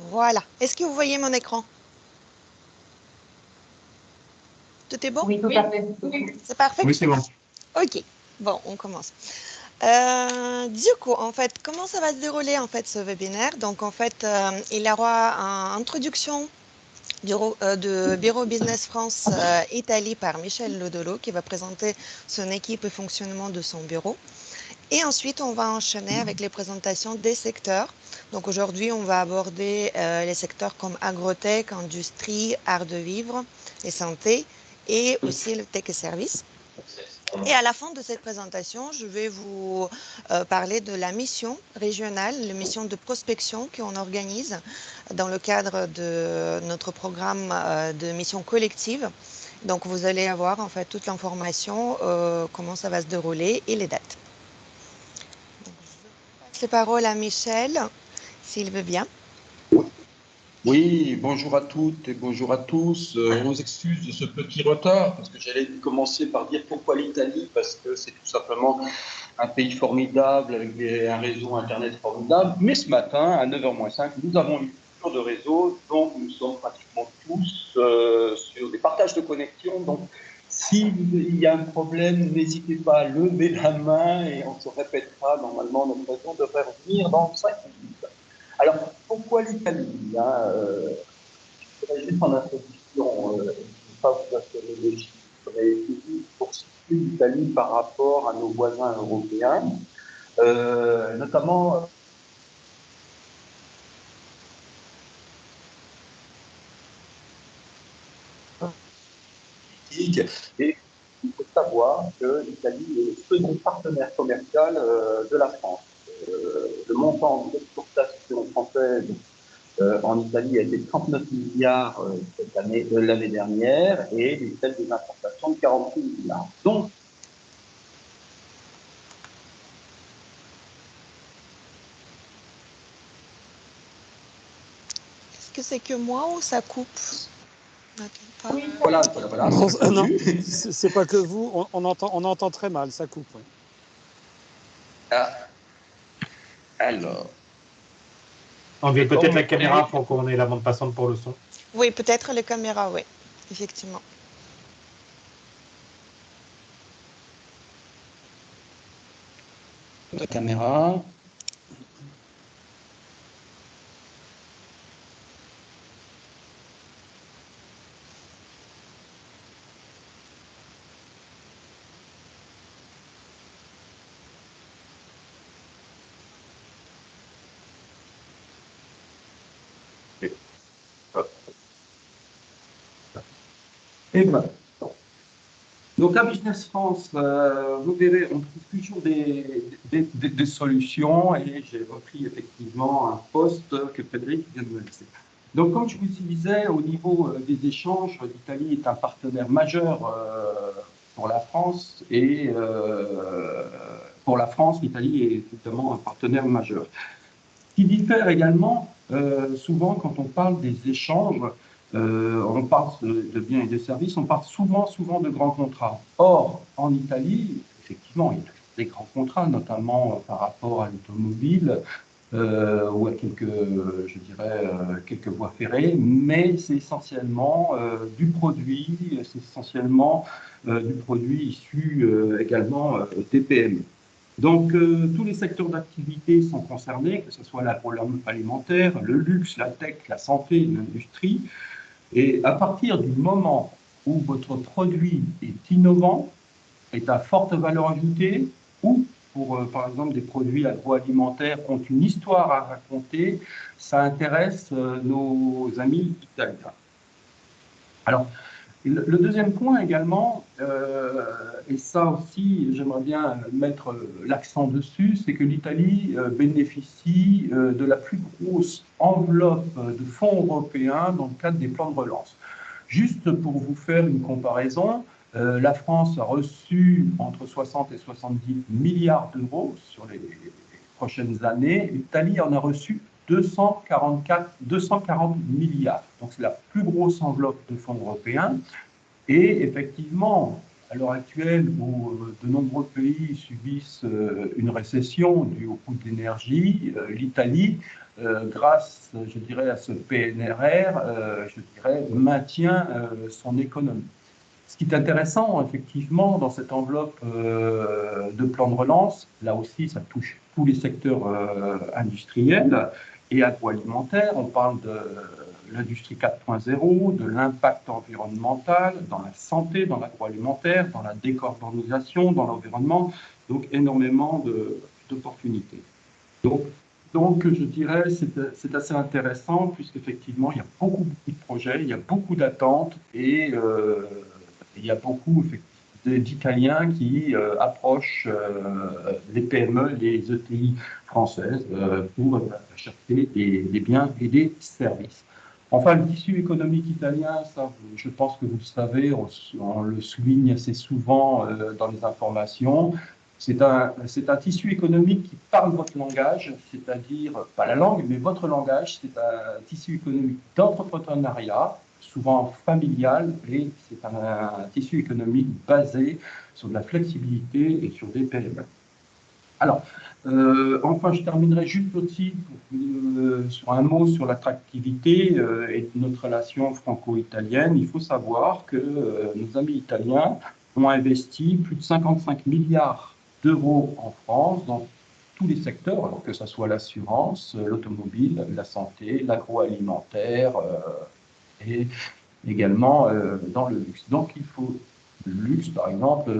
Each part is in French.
Voilà. Est-ce que vous voyez mon écran? Tout est bon? Oui, tout à fait. C'est parfait? Oui, c'est bon. Ok. Bon, on commence. Du coup, en fait, comment ça va se dérouler en fait ce webinaire? Donc, en fait, il y aura une introduction de Bureau Business France Italie par Michel Lodolo qui va présenter son équipe et fonctionnement de son bureau. Et ensuite, on va enchaîner avec les présentations des secteurs. Donc aujourd'hui, on va aborder les secteurs comme agrotech, industrie, art de vivre et santé, et aussi le tech et services. Et à la fin de cette présentation, je vais vous parler de la mission régionale, la mission de prospection qu'on organise dans le cadre de notre programme de mission collective. Donc vous allez avoir en fait toute l'information, comment ça va se dérouler et les dates. Donc, je passe les paroles à Michel, s'il veut bien. Oui, bonjour à toutes et bonjour à tous. On vous excuse de ce petit retard parce que j'allais commencer par dire pourquoi l'Italie, parce que c'est tout simplement un pays formidable avec un réseau Internet formidable. Mais ce matin, à 9h-5, nous avons une coupure de réseau, donc nous sommes pratiquement tous sur des partages de connexion. Donc, s'il y a un problème, n'hésitez pas à lever la main et on se répétera. Normalement, notre réseau devrait revenir dans 5 minutes. Alors, pourquoi l'Italie Je voudrais juste en introduction, je ne vais pas vous assurer les chiffres, mais c'est juste pour situer l'Italie par rapport à nos voisins européens, notamment politique. Et il faut savoir que l'Italie est le second partenaire commercial de la France. Le montant d'exportation française en Italie a été de 39 milliards l'année dernière et celle des importations de 46 milliards. Donc, Est-ce que c'est que moi ou ça coupe? Oui, voilà. Non, c'est pas que vous, on entend très mal, ça coupe. Ah, alors. Enlevez peut-être la caméra pour qu'on ait la bande passante pour le son. Oui, peut-être les caméras, oui, effectivement. La caméra. Et voilà. Donc, à Business France, vous verrez, on trouve toujours des solutions et j'ai repris effectivement un poste que Frédéric vient de me laisser. Donc, comme je vous disais, au niveau des échanges, l'Italie est un partenaire majeur pour la France et pour la France, l'Italie est évidemment un partenaire majeur. Ce qui diffère également, souvent quand on parle des échanges, on parle de biens et de services, on parle souvent de grands contrats. Or, en Italie, effectivement, il y a des grands contrats, notamment par rapport à l'automobile ou à quelques voies ferrées, mais c'est essentiellement du produit, c'est essentiellement du produit issu également des PME. Donc, tous les secteurs d'activité sont concernés, que ce soit l'agroalimentaire, le luxe, la tech, la santé, l'industrie. Et à partir du moment où votre produit est innovant, est à forte valeur ajoutée, ou pour, par exemple, des produits agroalimentaires ont une histoire à raconter, ça intéresse nos amis italiens. Alors, le deuxième point également, et ça aussi, j'aimerais bien mettre l'accent dessus, c'est que l'Italie bénéficie de la plus grosse enveloppe de fonds européens dans le cadre des plans de relance. Juste pour vous faire une comparaison, la France a reçu entre 60 et 70 milliards d'euros sur les prochaines années. L'Italie en a reçu 240 milliards. Donc, c'est la plus grosse enveloppe de fonds européens. Et effectivement, à l'heure actuelle, où de nombreux pays subissent une récession due au coût de l'énergie, l'Italie, grâce, je dirais, à ce PNRR, je dirais, maintient son économie. Ce qui est intéressant, effectivement, dans cette enveloppe de plan de relance, là aussi, ça touche tous les secteurs industriels et agroalimentaires. On parle de l'industrie 4.0, de l'impact environnemental dans la santé, dans l'agroalimentaire, dans la décarbonisation, dans l'environnement, donc énormément d'opportunités. Donc, je dirais, c'est assez intéressant puisqu'effectivement, il y a beaucoup de projets, il y a beaucoup d'attentes et il y a beaucoup d'Italiens qui approchent les PME, les ETI françaises pour acheter des biens et des services. Enfin, le tissu économique italien, ça, je pense que vous le savez, on le souligne assez souvent dans les informations. C'est un tissu économique qui parle votre langage, c'est-à-dire, pas la langue, mais votre langage. C'est un tissu économique d'entrepreneuriat, souvent familial, et c'est un tissu économique basé sur de la flexibilité et sur des PME. Alors, enfin, je terminerai juste aussi sur un mot sur l'attractivité et notre relation franco-italienne. Il faut savoir que nos amis italiens ont investi plus de 55 milliards d'euros en France dans tous les secteurs, alors que ce soit l'assurance, l'automobile, la santé, l'agroalimentaire et également dans le luxe. Donc, il faut le luxe, par exemple,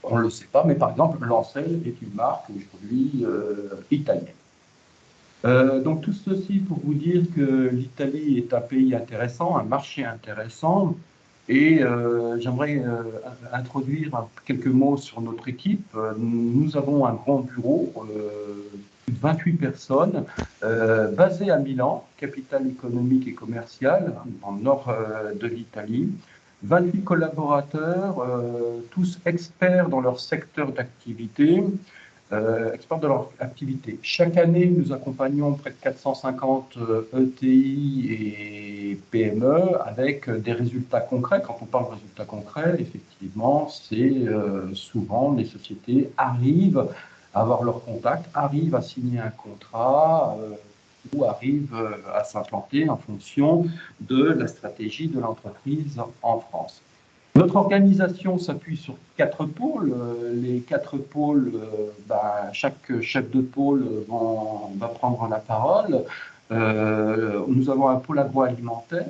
on ne le sait pas, mais par exemple, Lancel est une marque aujourd'hui italienne. Donc tout ceci pour vous dire que l'Italie est un pays intéressant, un marché intéressant, et j'aimerais introduire quelques mots sur notre équipe. Nous avons un grand bureau, plus de 28 personnes, basé à Milan, capitale économique et commerciale, dans le nord de l'Italie. 28 collaborateurs, tous experts dans leur secteur d'activité, Chaque année, nous accompagnons près de 450 ETI et PME avec des résultats concrets. Quand on parle de résultats concrets, effectivement, c'est souvent les sociétés arrivent à avoir leur contact, arrivent à signer un contrat ou arrivent à s'implanter en fonction de la stratégie de l'entreprise en France. Notre organisation s'appuie sur 4 pôles. Les 4 pôles, chaque chef de pôle va prendre la parole. Nous avons un pôle agroalimentaire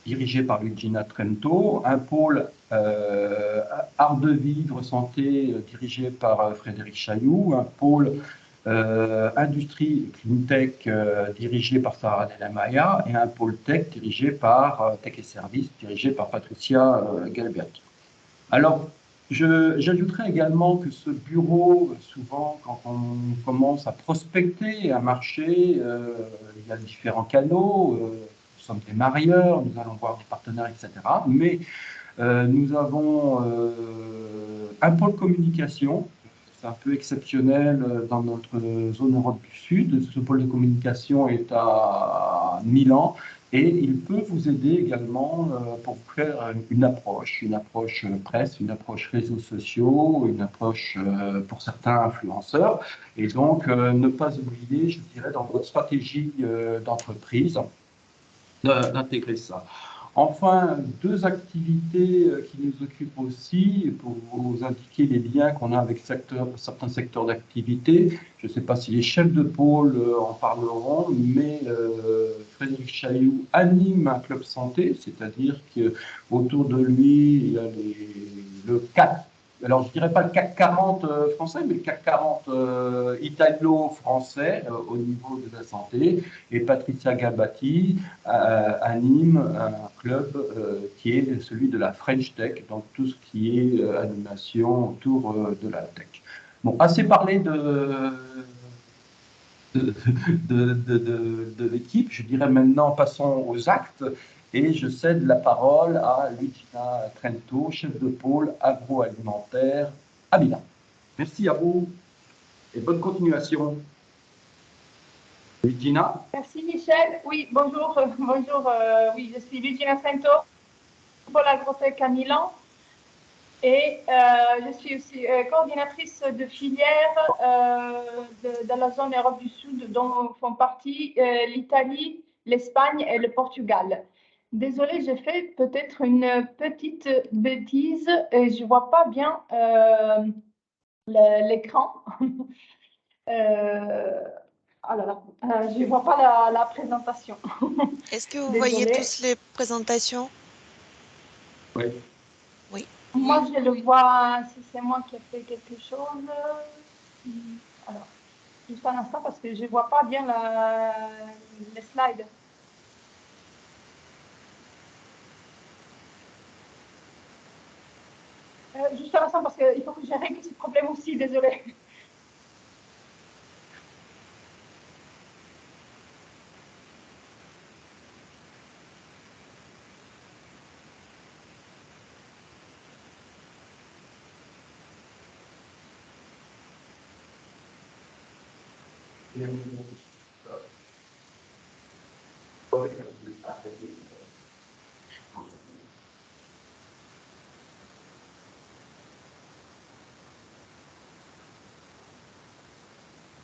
dirigé par Luigina Trento, un pôle art de vivre, santé, dirigé par Frédéric Chailloux, un pôle industrie cleantech dirigé par Sarah Della Maia et un pôle tech dirigé par Tech et Services dirigé par Patricia Galberti. Alors, j'ajouterais également que ce bureau, souvent, quand on commence à prospecter un marché, il y a différents canaux. Nous sommes des marieurs, nous allons voir des partenaires, etc. Mais nous avons un pôle communication. C'est un peu exceptionnel dans notre zone Europe du Sud. Ce pôle de communication est à Milan et il peut vous aider également pour faire une approche presse, une approche réseaux sociaux, une approche pour certains influenceurs. Et donc, ne pas oublier, je dirais, dans votre stratégie d'entreprise, d'intégrer ça. Enfin, 2 activités qui nous occupent aussi, pour vous indiquer les liens qu'on a avec certains secteurs d'activité. Je ne sais pas si les chefs de pôle en parleront, mais Frédéric Chailloux anime un club santé, c'est-à-dire qu'autour de lui, il y a le CAC. Alors, je ne dirais pas le CAC 40 français, mais le CAC 40 italo-français au niveau de la santé. Et Patricia Galberti anime un club qui est celui de la French Tech, donc tout ce qui est animation autour de la tech. Bon, assez parlé de l'équipe. Je dirais maintenant, passons aux actes. Et je cède la parole à Luigina Trento, chef de pôle agroalimentaire à Milan. Merci à vous. et bonne continuation. Luigina. Merci Michel. Oui, bonjour. Bonjour. Oui, je suis Luigina Santo pour l'Agrotech à Milan. Et je suis aussi coordinatrice de filière dans la zone Europe du Sud, dont font partie l'Italie, l'Espagne et le Portugal. Désolée, j'ai fait peut-être une petite bêtise et je ne vois pas bien l'écran. Alors, je ne vois pas la présentation. Est-ce que vous Désolée. voyez tous les présentations? Oui. Oui. Moi, je le vois, si c'est moi qui ai fait quelque chose. Alors, juste un instant, parce que je ne vois pas bien les slides. Juste un instant, parce qu'il faut que je règle ce problème aussi, désolée.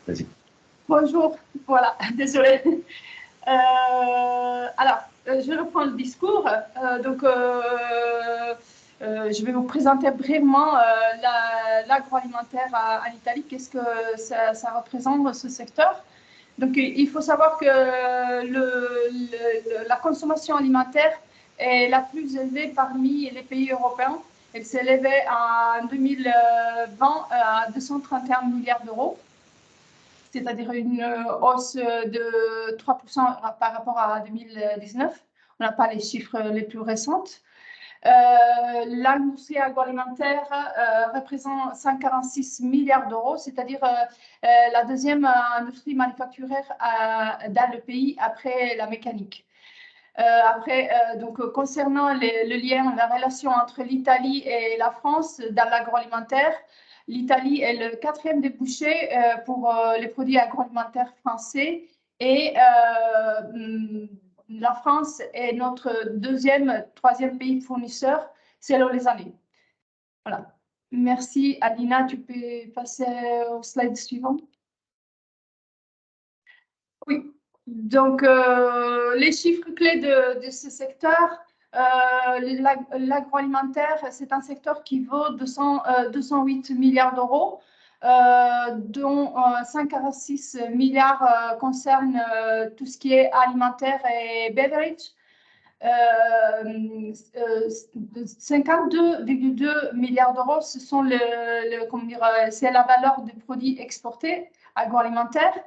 Vas-y. Bonjour, voilà, désolée. Alors, je reprends le discours. Je vais vous présenter brièvement l'agroalimentaire en Italie. Qu'est-ce que ça représente, ce secteur? Donc, il faut savoir que la consommation alimentaire est la plus élevée parmi les pays européens. Elle s'est élevée en 2020 à 231 milliards d'euros, c'est-à-dire une hausse de 3% par rapport à 2019. On n'a pas les chiffres les plus récents. L'industrie agroalimentaire représente 146 milliards d'euros, c'est-à-dire la deuxième industrie manufacturière dans le pays après la mécanique. Concernant le lien, la relation entre l'Italie et la France dans l'agroalimentaire, l'Italie est le 4e débouché pour les produits agroalimentaires français et la France est notre 2e, 3e pays fournisseur selon les années. Voilà. Merci. Alina, tu peux passer au slide suivant. Oui. Donc, les chiffres clés de ce secteur, l'agroalimentaire, c'est un secteur qui vaut 208 milliards d'euros, dont 5,6 milliards concernent tout ce qui est alimentaire et beverage. 52,2 milliards d'euros, c'est la valeur des produits exportés agroalimentaires.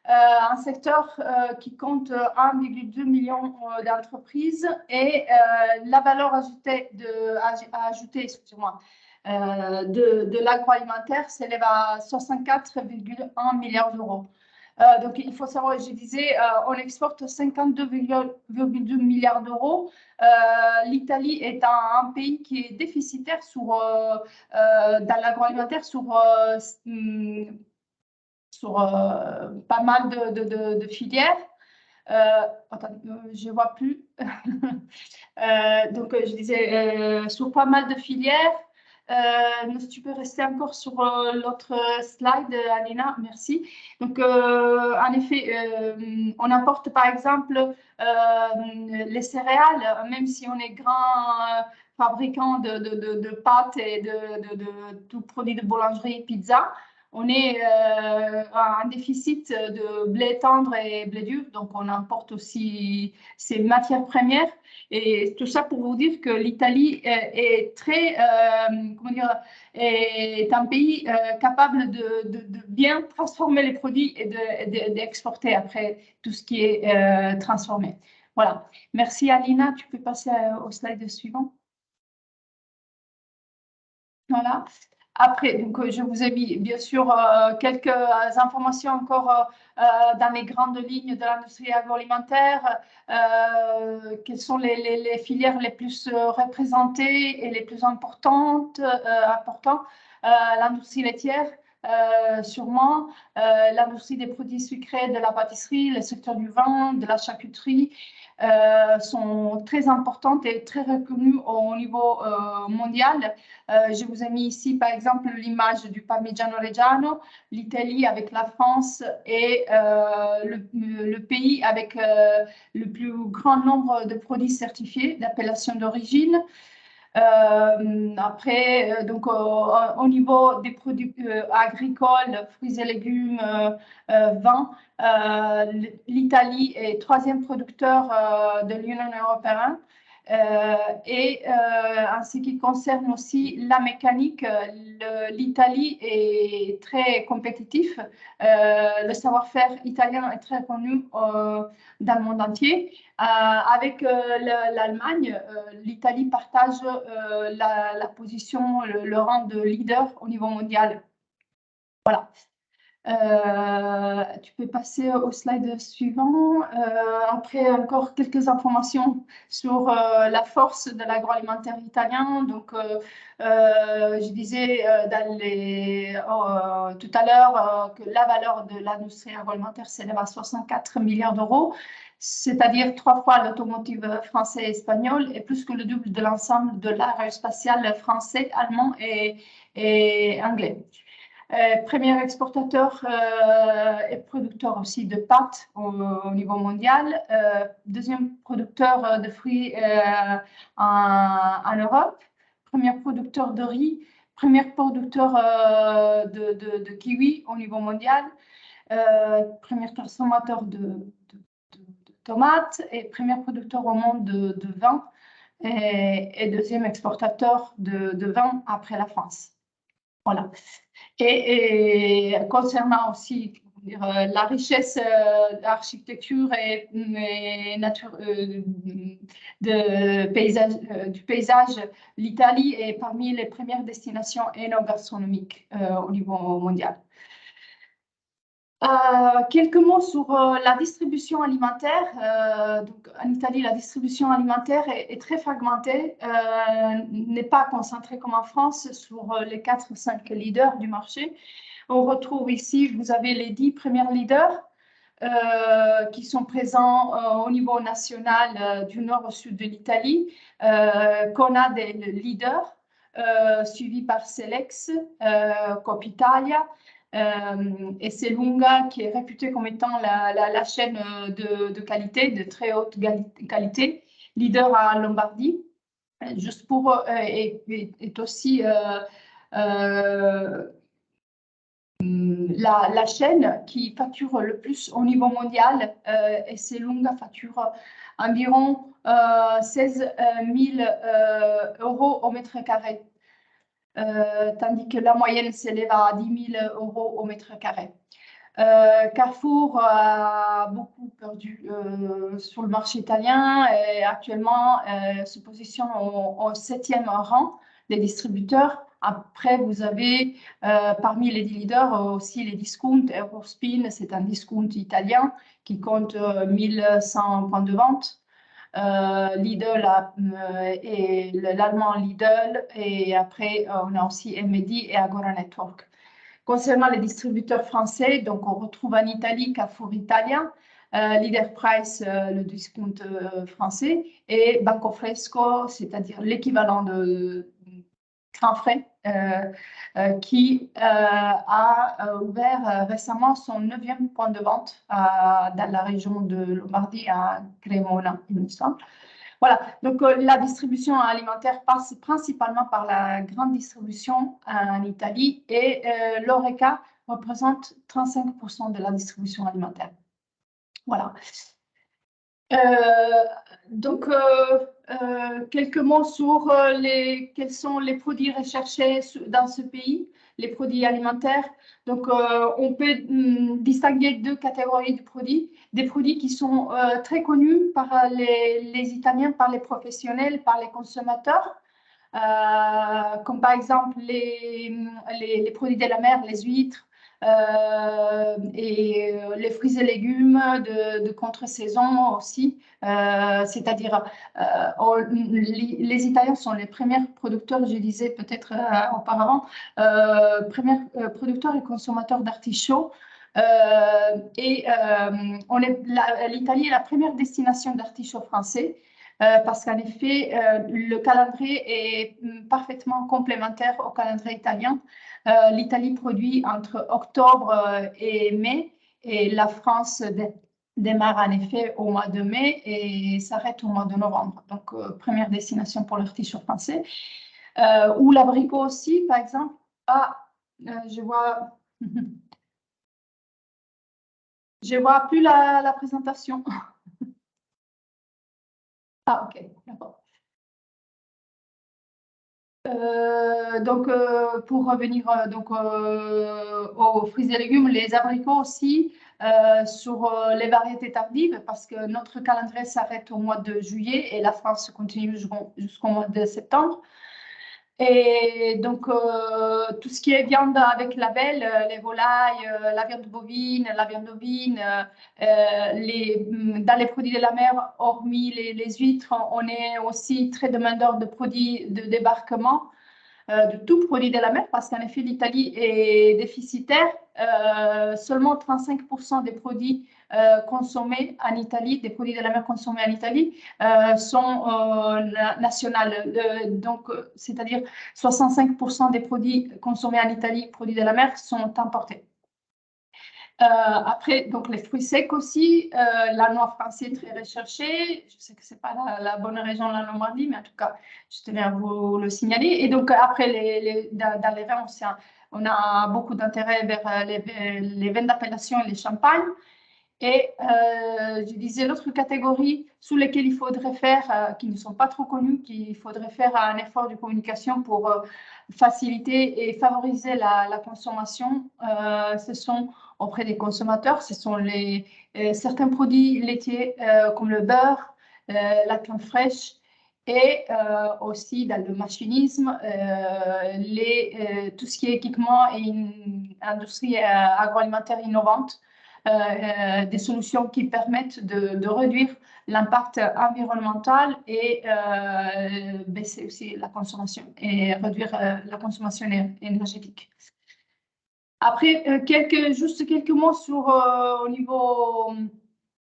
Un secteur qui compte 1,2 million d'entreprises et la valeur ajoutée de l'agroalimentaire s'élève à 64,1 milliards d'euros. Donc, il faut savoir, je disais, on exporte 52,2 milliards d'euros. L'Italie est un pays qui est déficitaire dans l'agroalimentaire sur pas mal de filières. Attends, je ne vois plus. Donc, je disais, sur pas mal de filières. Si tu peux rester encore sur l'autre slide, Alina, merci. Donc, en effet, on importe par exemple les céréales, même si on est grand fabricant de pâtes et de tout produit de boulangerie, pizza. On est en déficit de blé tendre et blé dur, donc on importe aussi ces matières premières. Et tout ça pour vous dire que l'Italie est un pays capable de bien transformer les produits et d'exporter après tout ce qui est transformé. Voilà. Merci Alina, tu peux passer au slide suivant. Voilà. Après, donc, je vous ai mis bien sûr quelques informations encore dans les grandes lignes de l'industrie agroalimentaire. Quelles sont les filières les plus représentées et les plus importantes? L'industrie laitière, sûrement, l'industrie des produits sucrés, de la pâtisserie, le secteur du vin, de la charcuterie sont très importantes et très reconnues au niveau mondial. Je vous ai mis ici, par exemple, l'image du Parmigiano Reggiano, l'Italie avec la France et le pays avec le plus grand nombre de produits certifiés d'appellation d'origine. Après, donc, au niveau des produits agricoles, fruits et légumes, vin, l'Italie est troisième producteur de l'Union européenne. En ce qui concerne aussi la mécanique, l'Italie est très compétitif. Le savoir-faire italien est très connu dans le monde entier. Avec l'Allemagne, l'Italie partage la position, le rang de leader au niveau mondial. Voilà. Tu peux passer au slide suivant. Après, encore quelques informations sur la force de l'agroalimentaire italien. Donc, je disais tout à l'heure que la valeur de l'industrie agroalimentaire s'élève à 64 milliards d'euros, c'est-à-dire 3 fois l'automotive français et espagnol et plus que le double de l'ensemble de l'aérospatial français, allemand et anglais. Premier exportateur et producteur aussi de pâtes au niveau mondial. Deuxième producteur de fruits en Europe. Premier producteur de riz. Premier producteur de kiwi au niveau mondial. Premier consommateur de tomates et premier producteur au monde de vin. Et deuxième exportateur de vin après la France. Voilà. Et concernant aussi la richesse d'architecture et du paysage, l'Italie est parmi les premières destinations eno-gastronomiques au niveau mondial. Quelques mots sur la distribution alimentaire. Donc, en Italie, la distribution alimentaire est très fragmentée, n'est pas concentrée comme en France sur les 4 ou 5 leaders du marché. On retrouve ici, vous avez les 10 premiers leaders qui sont présents au niveau national du nord au sud de l'Italie. Conad est le leader, suivi par Selex, Coop Italia, et c'est Lunga qui est réputée comme étant la chaîne de qualité, de très haute qualité, leader en Lombardie. Juste pour, est aussi la chaîne qui facture le plus au niveau mondial, et c'est Lunga facture environ 16 000 euros au mètre carré. Tandis que la moyenne s'élève à 10 000 euros au mètre carré. Carrefour a beaucoup perdu sur le marché italien et actuellement se positionne au 7e rang des distributeurs. Après, vous avez parmi les leaders aussi les discounts. Eurospin, c'est un discount italien qui compte 1100 points de vente. Lidl et l'allemand Lidl, et après on a aussi Medi et Agora Network. Concernant les distributeurs français, donc on retrouve en Italie Carrefour Italien, Leader Price, le discount français, et Banco Fresco, c'est-à-dire l'équivalent de Grand Frais, qui a ouvert récemment son 9e point de vente dans la région de Lombardie, à Cremona, il me semble. Voilà, donc la distribution alimentaire passe principalement par la grande distribution en Italie et l'Horeca représente 35% de la distribution alimentaire. Voilà. Donc, quelques mots sur quels sont les produits recherchés dans ce pays, les produits alimentaires. Donc, on peut distinguer 2 catégories de produits. Des produits qui sont très connus par les Italiens, par les professionnels, par les consommateurs, comme par exemple les produits de la mer, les huîtres, et les fruits et légumes de contre-saison aussi. C'est-à-dire, les Italiens sont les premiers producteurs, je disais peut-être auparavant, premiers producteurs et consommateurs d'artichauts. L'Italie est la première destination d'artichauts français. Parce qu'en effet, le calendrier est parfaitement complémentaire au calendrier italien. L'Italie produit entre octobre et mai, et la France démarre en effet au mois de mai et s'arrête au mois de novembre. Donc, première destination pour l'artichaut français. Ou l'abricot aussi, par exemple. Ah, je vois... Je vois plus la présentation. Ah, ok, d'accord. Donc, pour revenir aux fruits et légumes, les abricots aussi, sur les variétés tardives, parce que notre calendrier s'arrête au mois de juillet et la France continue jusqu'au mois de septembre. Et donc, tout ce qui est viande avec label, les volailles, la viande bovine, la viande ovine, dans les produits de la mer, hormis les huîtres, on est aussi très demandeur de produits de débarquement, de tout produit de la mer, parce qu'en effet, l'Italie est déficitaire. Seulement 35% des produits consommés en Italie, des produits de la mer consommés en Italie, sont nationaux. Donc, c'est-à-dire 65% des produits consommés en Italie, produits de la mer, sont importés. Après, donc les fruits secs aussi, la noix française est très recherchée. Je sais que ce n'est pas la bonne région de la Normandie, mais en tout cas, je tenais à vous le signaler. Et donc, après, dans les vins aussi, on a beaucoup d'intérêt vers les vins d'appellation et les champagnes. Et je disais l'autre catégorie sous lesquelles il faudrait faire, qui ne sont pas trop connues, qu'il faudrait faire un effort de communication pour faciliter et favoriser la consommation, ce sont auprès des consommateurs, ce sont certains produits laitiers comme le beurre, la crème fraîche et aussi dans le machinisme, tout ce qui est équipement et industrie agroalimentaire innovante. Des solutions qui permettent de réduire l'impact environnemental et baisser aussi la consommation et réduire la consommation énergétique. Après, juste quelques mots sur au niveau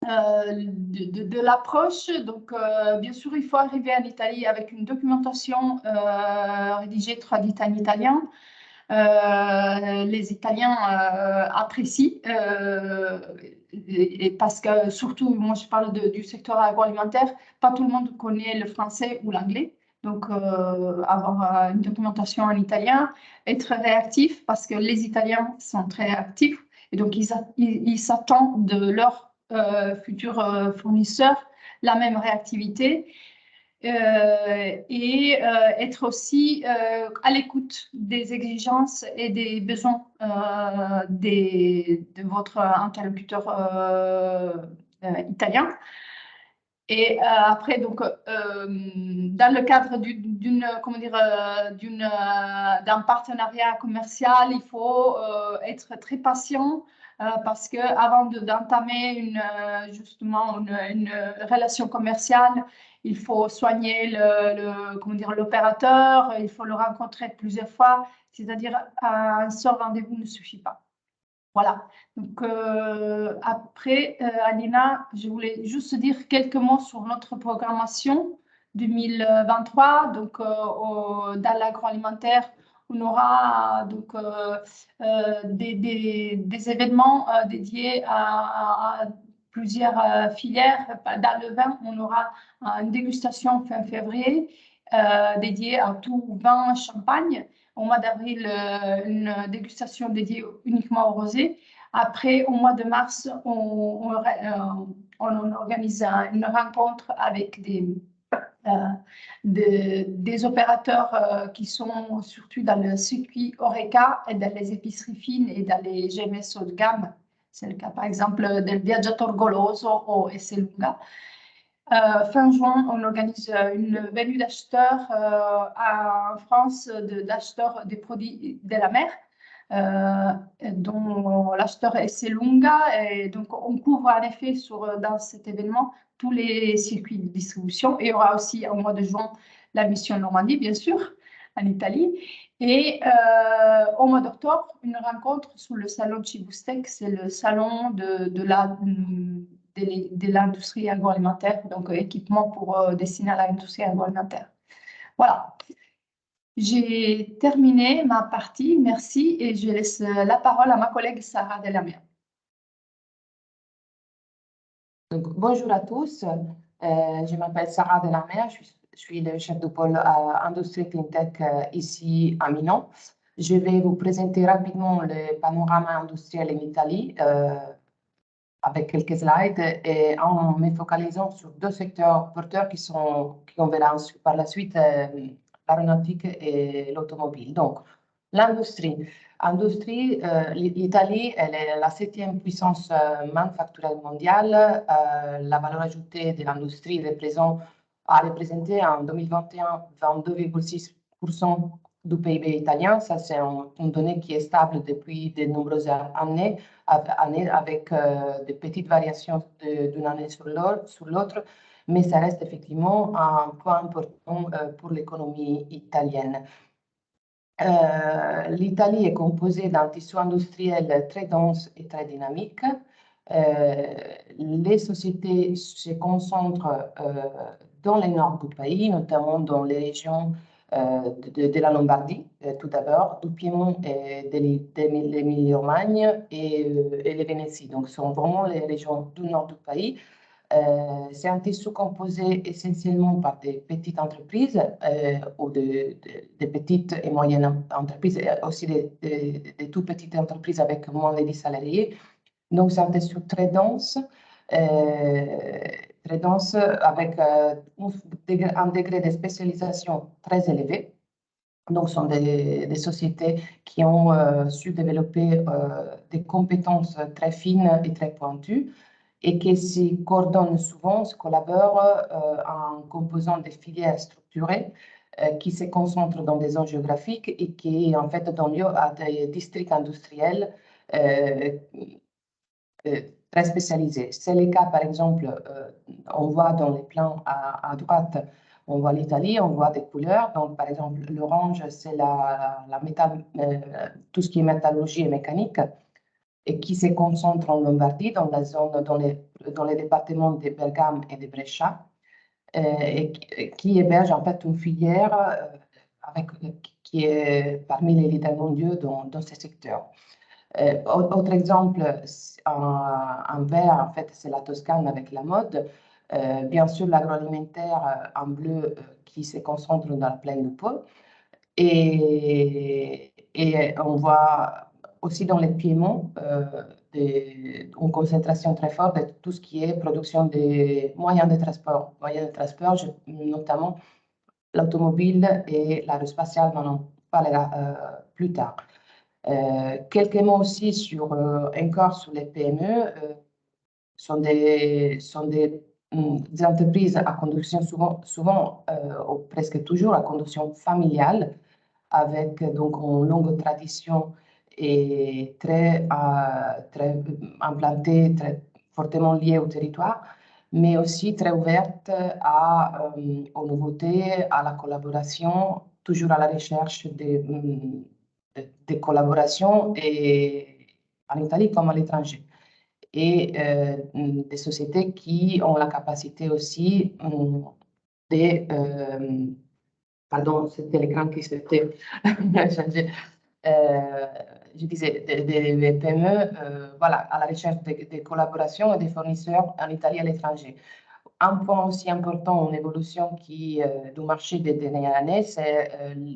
de l'approche. Donc, bien sûr, il faut arriver en Italie avec une documentation rédigée, traduite en italien. Les Italiens apprécient, et parce que surtout, moi je parle du secteur agroalimentaire, pas tout le monde connaît le français ou l'anglais. Donc, avoir une documentation en italien, être réactif, parce que les Italiens sont très réactifs, et donc ils s'attendent de leurs futurs fournisseurs la même réactivité. Et être aussi à l'écoute des exigences et des besoins de votre interlocuteur italien. Et après, donc, dans le cadre d'un partenariat commercial, il faut être très patient parce que avant d'entamer justement une relation commerciale, il faut soigner l'opérateur, il faut le rencontrer plusieurs fois, c'est-à-dire un seul rendez-vous ne suffit pas. Voilà. Donc, après, Alina, je voulais juste dire quelques mots sur notre programmation 2023. Donc, dans l'agroalimentaire, on aura donc des événements dédiés à plusieurs filières. Dans le vin, on aura une dégustation fin février dédiée à tout vin champagne. Au mois d'avril, une dégustation dédiée uniquement au rosé. Après, au mois de mars, on organise une rencontre avec des opérateurs qui sont surtout dans le circuit Horeca et dans les épiceries fines et dans les GMS haut de gamme. C'est le cas, par exemple, del Viaggiator Goloso ou Esselunga. Fin juin, on organise une venue d'acheteurs en France, d'acheteurs des produits de la mer. dont l'acheteur est Selunga. Et donc, on couvre en effet dans cet événement tous les circuits de distribution. Et il y aura aussi au mois de juin la mission Normandie, bien sûr, en Italie. Et au mois d'octobre, une rencontre sous le salon Chibustec, c'est le salon de l'industrie agroalimentaire, donc équipement pour destiné à l'industrie agroalimentaire. Voilà. J'ai terminé ma partie, merci, et je laisse la parole à ma collègue Sarah Delamere. Donc, bonjour à tous, je m'appelle Sarah Delamere, je suis le chef de pôle Industrie Cleantech ici à Milan. Je vais vous présenter rapidement le panorama industriel en Italie avec quelques slides et en me focalisant sur deux secteurs porteurs qu'on verra par la suite, l'aéronautique et l'automobile. Donc, l'industrie. L'Italie, elle est la 7e puissance manufacturière mondiale. La valeur ajoutée de l'industrie a représenté en 2021 22,6% du PIB italien. Ça, c'est une donnée qui est stable depuis de nombreuses années avec de petites variations d'une année sur l'autre, mais ça reste effectivement un point important pour l'économie italienne. L'Italie est composée d'un tissu industriel très dense et très dynamique. Les sociétés se concentrent dans le nord du pays, notamment dans les régions de la Lombardie, tout d'abord, du Piémont et de l'Émilie-Romagne et les Vénéties. Donc, ce sont vraiment les régions du nord du pays. C'est un tissu composé essentiellement par des petites entreprises ou des petites et moyennes entreprises, et aussi des tout petites entreprises avec moins de 10 salariés. Donc, c'est un tissu très dense avec un degré de spécialisation très élevé. Donc, ce sont des sociétés qui ont su développer des compétences très fines et très pointues et qui se coordonnent souvent, se collaborent en composant des filières structurées qui se concentrent dans des zones géographiques et qui, en fait, donnent lieu à des districts industriels très spécialisés. C'est le cas, par exemple, on voit dans les plans à droite, on voit l'Italie, on voit des couleurs. Donc, par exemple, l'orange, c'est tout ce qui est métallurgie et mécanique, et qui se concentre en Lombardie, dans la zone, dans les départements de Bergame et de Brescia, et qui héberge en fait une filière qui est parmi les leaders mondiaux dans ce secteur. Autre exemple, en vert, en fait, c'est la Toscane avec la mode. Bien sûr, l'agroalimentaire en bleu qui se concentre dans la plaine du Pô. Et on voit aussi dans les Piémont une concentration très forte de tout ce qui est production des moyens de transport. Notamment l'automobile et l'aérospatiale, mais on en parlera plus tard. Quelques mots aussi encore sur les PME. Sont des entreprises à conduction souvent ou presque toujours à conduction familiale, avec donc une longue tradition et très implantée, très fortement liée au territoire, mais aussi très ouverte aux nouveautés, à la collaboration, toujours à la recherche des collaborations et en Italie comme à l'étranger. Et des sociétés qui ont la capacité aussi de... pardon, c'était l'écran qui s'était changé. Je disais, des PME voilà, à la recherche des collaborations et des fournisseurs en Italie et à l'étranger. Un point aussi important en évolution du marché des dernières années, c'est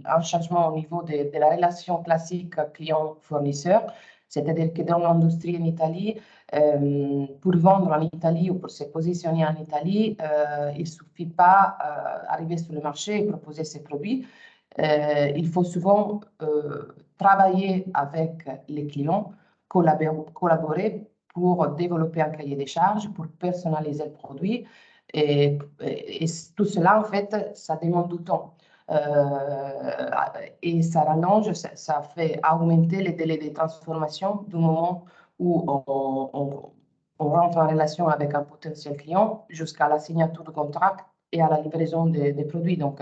un changement au niveau de la relation classique client-fournisseur. C'est-à-dire que dans l'industrie en Italie, pour vendre en Italie ou pour se positionner en Italie, il ne suffit pas d'arriver sur le marché et proposer ses produits. Il faut souvent travailler avec les clients, collaborer pour développer un cahier des charges, pour personnaliser le produit. Et tout cela, en fait, ça demande du temps. Et ça rallonge, ça fait augmenter les délais de transformation du moment où on rentre en relation avec un potentiel client jusqu'à la signature de contrat et à la livraison des produits. Donc,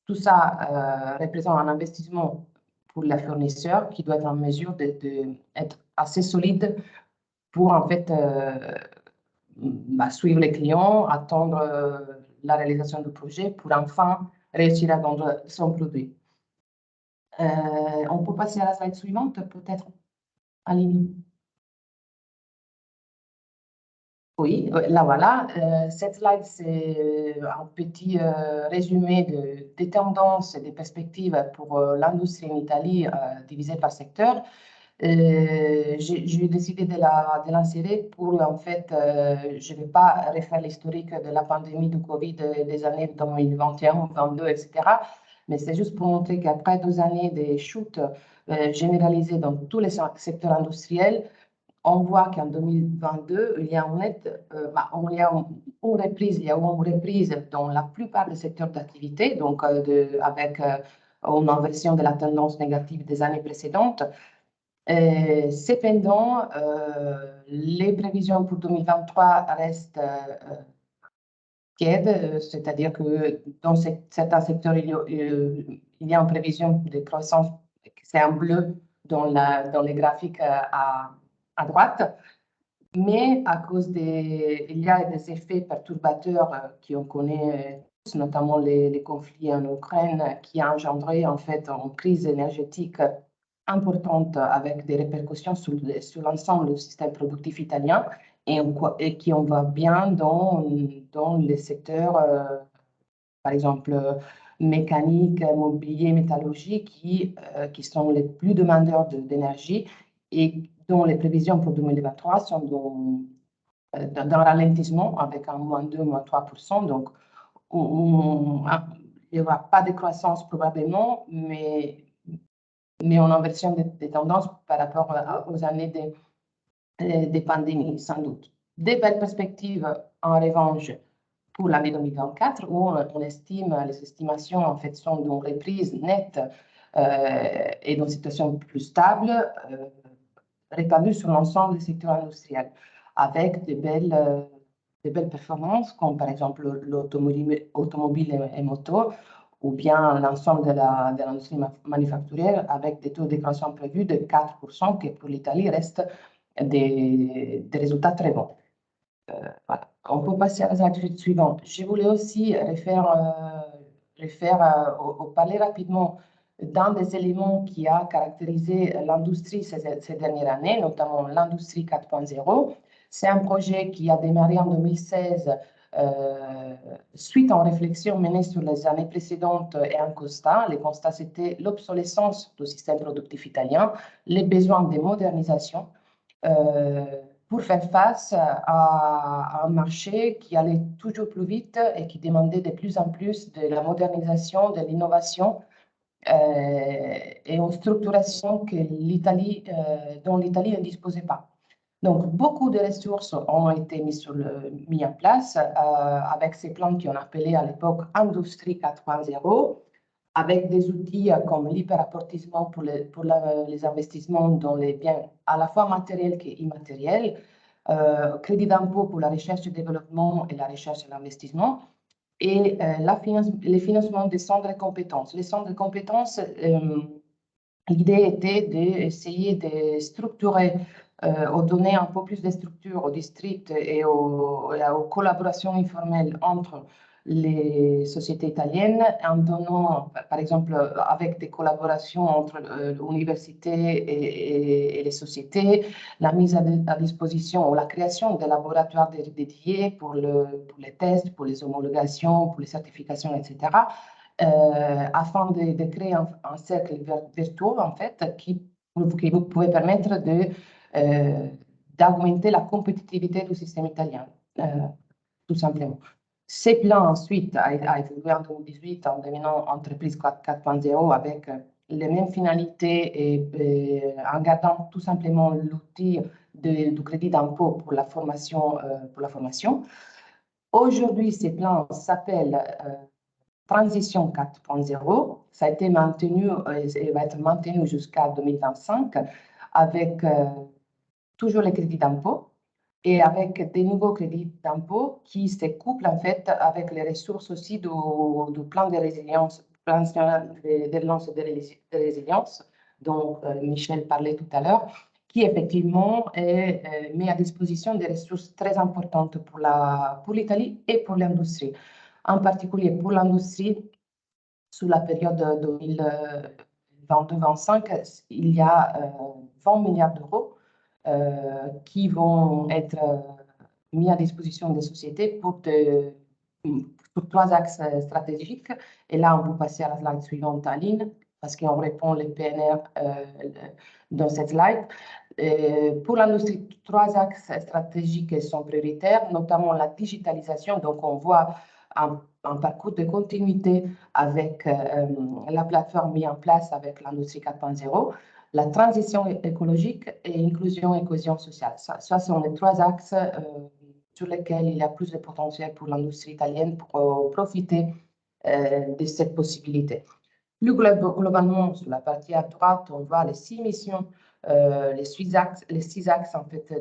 tout ça représente un investissement pour les fournisseurs qui doit être en mesure d'être assez solide pour en fait suivre les clients, attendre la réalisation du projet pour enfin réussir à vendre son produit. On peut passer à la slide suivante, peut-être, Aline. Oui, là voilà. Cette slide, c'est un petit résumé des tendances et des perspectives pour l'industrie en Italie divisée par secteur. J'ai décidé de l'insérer pour, en fait, je ne vais pas refaire l'historique de la pandémie du Covid des années 2021, 2022, etc. Mais c'est juste pour montrer qu'après 2 années de chutes généralisées dans tous les secteurs industriels, on voit qu'en 2022, il y a il y a une reprise dans la plupart des secteurs d'activité, donc avec une inversion de la tendance négative des années précédentes. Cependant, les prévisions pour 2023 restent tièdes, c'est-à-dire que dans certains secteurs, il y a une prévision de croissance, c'est en bleu dans les graphiques à droite, mais à cause il y a des effets perturbateurs qu'on connaît tous, notamment les conflits en Ukraine qui ont engendré en fait une crise énergétique importante avec des répercussions sur l'ensemble du système productif italien et qui on voit bien dans les secteurs, par exemple, mécanique, mobilier, métallurgie, qui sont les plus demandeurs d'énergie et dont les prévisions pour 2023 sont dans un ralentissement avec un -2, -3%. Donc, il n'y aura pas de croissance probablement, mais en inversion des tendances par rapport aux années des pandémies, sans doute. Des belles perspectives, en revanche, pour l'année 2024, où on estime, les estimations en fait sont d'une reprise nette et d'une situation plus stable, répandue sur l'ensemble des secteurs industriels, avec de belles performances, comme par exemple l'automobile et moto, ou bien l'ensemble de l'industrie manufacturière, avec des taux de croissance prévus de 4%, qui pour l'Italie restent des résultats très bons. Voilà. On peut passer à la slide suivante. Je voulais aussi parler rapidement d'un des éléments qui a caractérisé l'industrie ces dernières années, notamment l'industrie 4.0. C'est un projet qui a démarré en 2016 suite à une réflexion menée sur les années précédentes et un constat. Le constat, c'était l'obsolescence du système productif italien, les besoins de modernisation pour faire face à un marché qui allait toujours plus vite et qui demandait de plus en plus de la modernisation, de l'innovation et une structuration dont l'Italie ne disposait pas. Donc, beaucoup de ressources ont été mises en place avec ces plans qu'on appelait à l'époque Industrie 4.0, avec des outils comme l'hyperapportissement pour les investissements dans les biens à la fois matériels qu'immatériels, crédit d'impôt pour la recherche et le développement et la recherche et l'investissement, et les financements des centres de compétences. Les centres de compétences, l'idée était d'essayer de structurer ou donner un peu plus de structure aux districts et aux collaborations informelles entre les sociétés italiennes, en donnant, par exemple, avec des collaborations entre l'université et les sociétés, la mise à disposition ou la création de laboratoires dédiés pour les tests, pour les homologations, pour les certifications, etc., afin de créer un cercle vertueux, en fait, qui vous pouvez permettre d'augmenter la compétitivité du système italien, tout simplement. Ces plans ensuite a évolué en 2018 en devenant entreprise 4.0 avec les mêmes finalités et en gardant tout simplement l'outil du crédit d'impôt pour la formation. Aujourd'hui, ces plans s'appellent transition 4.0. Ça a été maintenu et va être maintenu jusqu'à 2025 avec toujours les crédits d'impôt et avec des nouveaux crédits d'impôt qui se couplent en fait avec les ressources aussi du plan de résilience, plan national de relance et de résilience dont Michel parlait tout à l'heure, qui effectivement est mis à disposition des ressources très importantes pour l'Italie et pour l'industrie. En particulier pour l'industrie, sous la période 2022-2025, il y a 20 milliards d'euros qui vont être mis à disposition des sociétés pour 3 axes stratégiques. Et là, on peut passer à la slide suivante, Aline, parce qu'on répond les PNR dans cette slide. Pour l'industrie, 3 axes stratégiques sont prioritaires, notamment la digitalisation. Donc, on voit un parcours de continuité avec la plateforme mise en place avec l'industrie 4.0, la transition écologique et inclusion et cohésion sociale. Ça sont les 3 axes sur lesquels il y a plus de potentiel pour l'industrie italienne pour profiter de cette possibilité. Plus globalement, sur la partie à droite, on voit les 6 missions, les 6 axes en fait,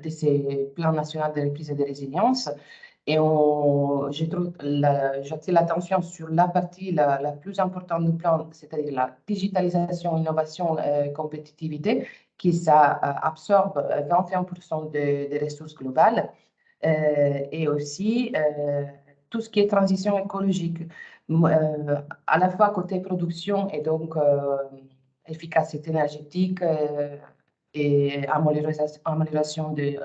de ces plans nationaux de reprise et de résilience. Et j'attire l'attention sur la partie la plus importante du plan, c'est-à-dire la digitalisation, innovation et compétitivité, qui ça absorbe 21% des ressources globales, et aussi tout ce qui est transition écologique, à la fois côté production et donc efficacité énergétique et amélioration de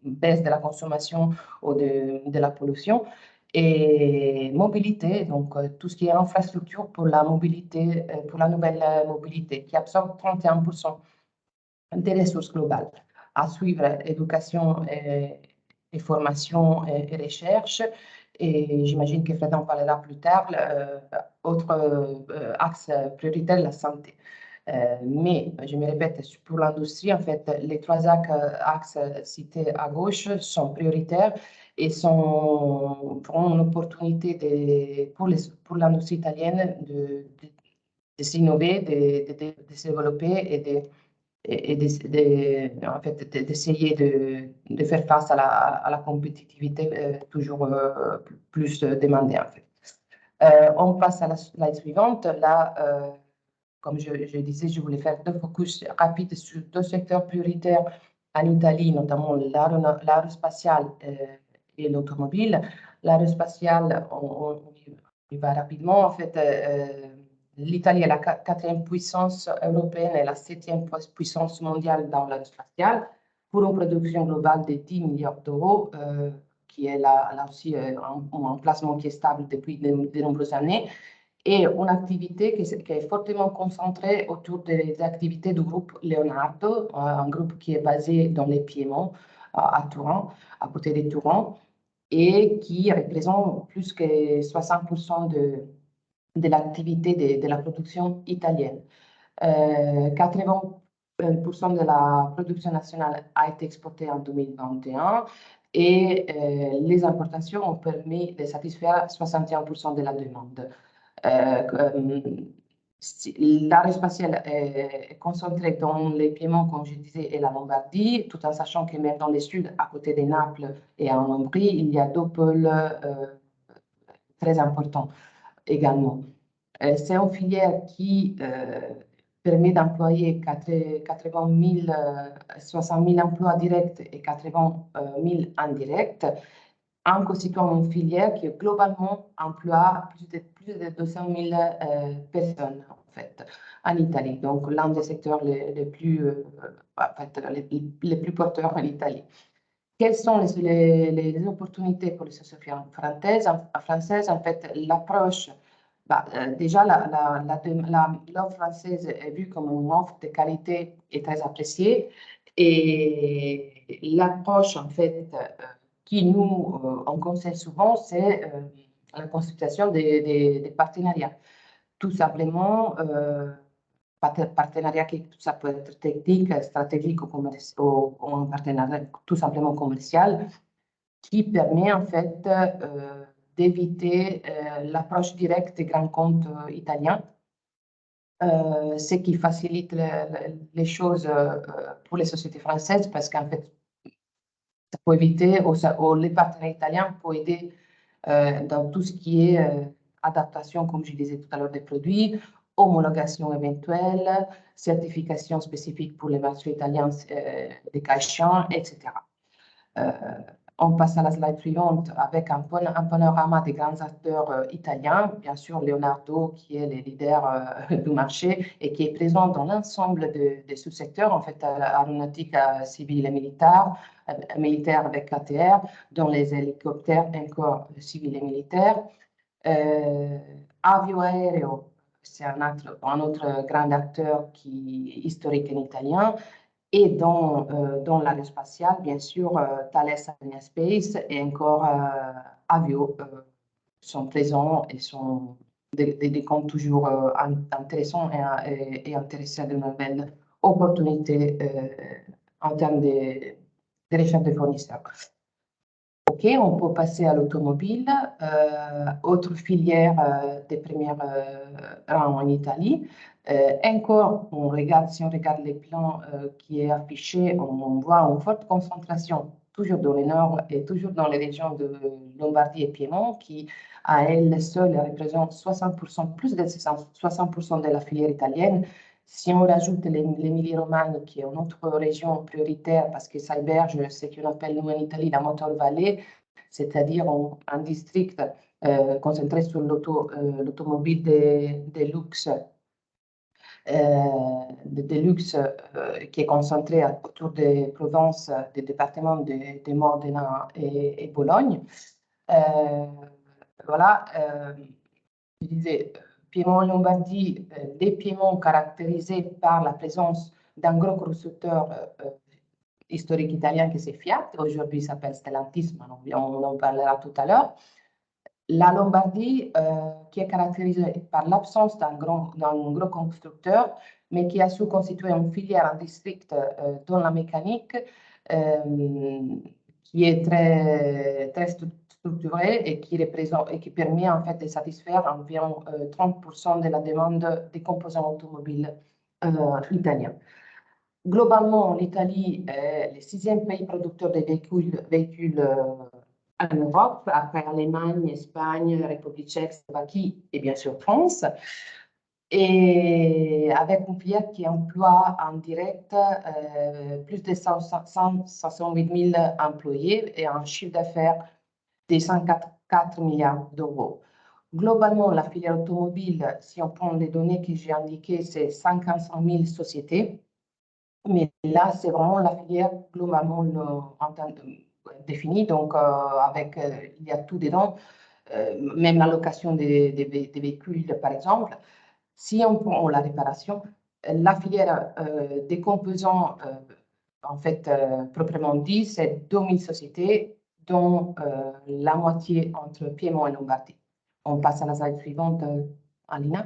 baisse de la consommation ou de la pollution, et mobilité, donc tout ce qui est infrastructure pour la mobilité, pour la nouvelle mobilité, qui absorbe 31% des ressources globales. À suivre, éducation et formation et recherche. Et j'imagine que Fred en parlera plus tard. Autre axe prioritaire, la santé. Mais, je me répète, pour l'industrie, en fait, les 3 axes cités à gauche sont prioritaires et sont une opportunité pour l'industrie italienne de s'innover, de se développer et en fait, d'essayer de faire face à la compétitivité toujours plus demandée, en fait. On passe à la slide suivante. Là, comme je disais, je voulais faire 2 focus rapides sur 2 secteurs prioritaires en Italie, notamment l'aérospatial et l'automobile. L'aérospatial, on y va rapidement. En fait, l'Italie est la 4e puissance européenne et la 7e puissance mondiale dans l'aérospatial, pour une production globale de 10 milliards d'euros, qui est là aussi un placement qui est stable depuis de nombreuses années, et une activité qui est fortement concentrée autour des activités du groupe Leonardo, un groupe qui est basé dans les Piémont, à Turin, à côté de Turin, et qui représente plus que 60% de l'activité de la production italienne. 80% de la production nationale a été exportée en 2021 et les importations ont permis de satisfaire 61% de la demande. L'aérospatial est concentré dans les Piémonts, comme je disais, et la Lombardie, tout en sachant que même dans le sud, à côté de Naples et en Ombrie, il y a 2 pôles très importants également. C'est une filière qui permet d'employer 60 000 emplois directs et 80 000 indirects, en constituant une filière qui globalement emploie plus de 200 000 personnes en fait, en Italie. Donc, l'un des secteurs les plus porteurs en Italie. Quelles sont les opportunités pour les sociétés françaises? En fait, l'approche, déjà, l'offre française est vue comme une offre de qualité et très appréciée. Et l'approche, en fait, qui nous, on conseille souvent, c'est la consultation des partenariats. Tout simplement, partenariat qui ça peut être technique, stratégique ou un partenariat tout simplement commercial, qui permet en fait d'éviter l'approche directe des grands comptes italiens, ce qui facilite les choses pour les sociétés françaises parce qu'en fait, ça peut éviter, ou les partenaires italiens peuvent aider dans tout ce qui est adaptation, comme je disais tout à l'heure, des produits, homologation éventuelle, certification spécifique pour les marchés italiens des cas échéants, etc. On passe à la slide suivante avec un panorama des grands acteurs italiens. Bien sûr, Leonardo, qui est le leader du marché et qui est présent dans l'ensemble des sous-secteurs, en fait, aéronautique civile et militaire avec ATR, dans les hélicoptères encore civils et militaires. Avio Aereo, c'est un autre grand acteur qui est historique en italien. Et dans l'aérospatiale, bien sûr, Thales Alenia Space et encore Avio sont présents et sont des comptes toujours intéressants et intéressants de nouvelles opportunités en termes de recherche de fournisseurs. OK, on peut passer à l'automobile, autre filière des premiers rangs en Italie. Encore, si on regarde les plans qui est affiché, on voit une forte concentration, toujours dans le nord et toujours dans les régions de Lombardie et Piémont, qui à elle seule représente 60%, plus de 60% de la filière italienne. Si on rajoute l'Émilie-Romagne, qui est une autre région prioritaire parce que ça héberge ce qu'on appelle nous en Italie la Motor Valley, c'est-à-dire un district concentré sur l'automobile de luxe, qui est concentré autour des provinces, des départements de Modena et Bologne. Voilà, je disais, Piémont-Lombardie, des Piémonts caractérisés par la présence d'un gros constructeur historique italien qui c'est Fiat, aujourd'hui s'appelle Stellantis, mais on en parlera tout à l'heure. La Lombardie, qui est caractérisée par l'absence d'un gros constructeur, mais qui a su constituer une filière, un district dans la mécanique, qui est très structuré et qui permet en fait de satisfaire environ 30% de la demande des composants automobiles italiens. Globalement, l'Italie est le 6e pays producteur de véhicules en Europe, après Allemagne, Espagne, République tchèque, Slovaquie et bien sûr France. Et avec une filière qui emploie en direct plus de 168 000 employés et un chiffre d'affaires de 104 milliards d'euros. Globalement, la filière automobile, si on prend les données que j'ai indiquées, c'est 55 000 sociétés. Mais là, c'est vraiment la filière globalement définie. Donc, il y a tout dedans, même la location des véhicules, par exemple. Si on prend la réparation, la filière des composants, en fait, proprement dit, c'est 2000 sociétés, dont la moitié entre Piémont et Lombardie. On passe à la slide suivante, Alina.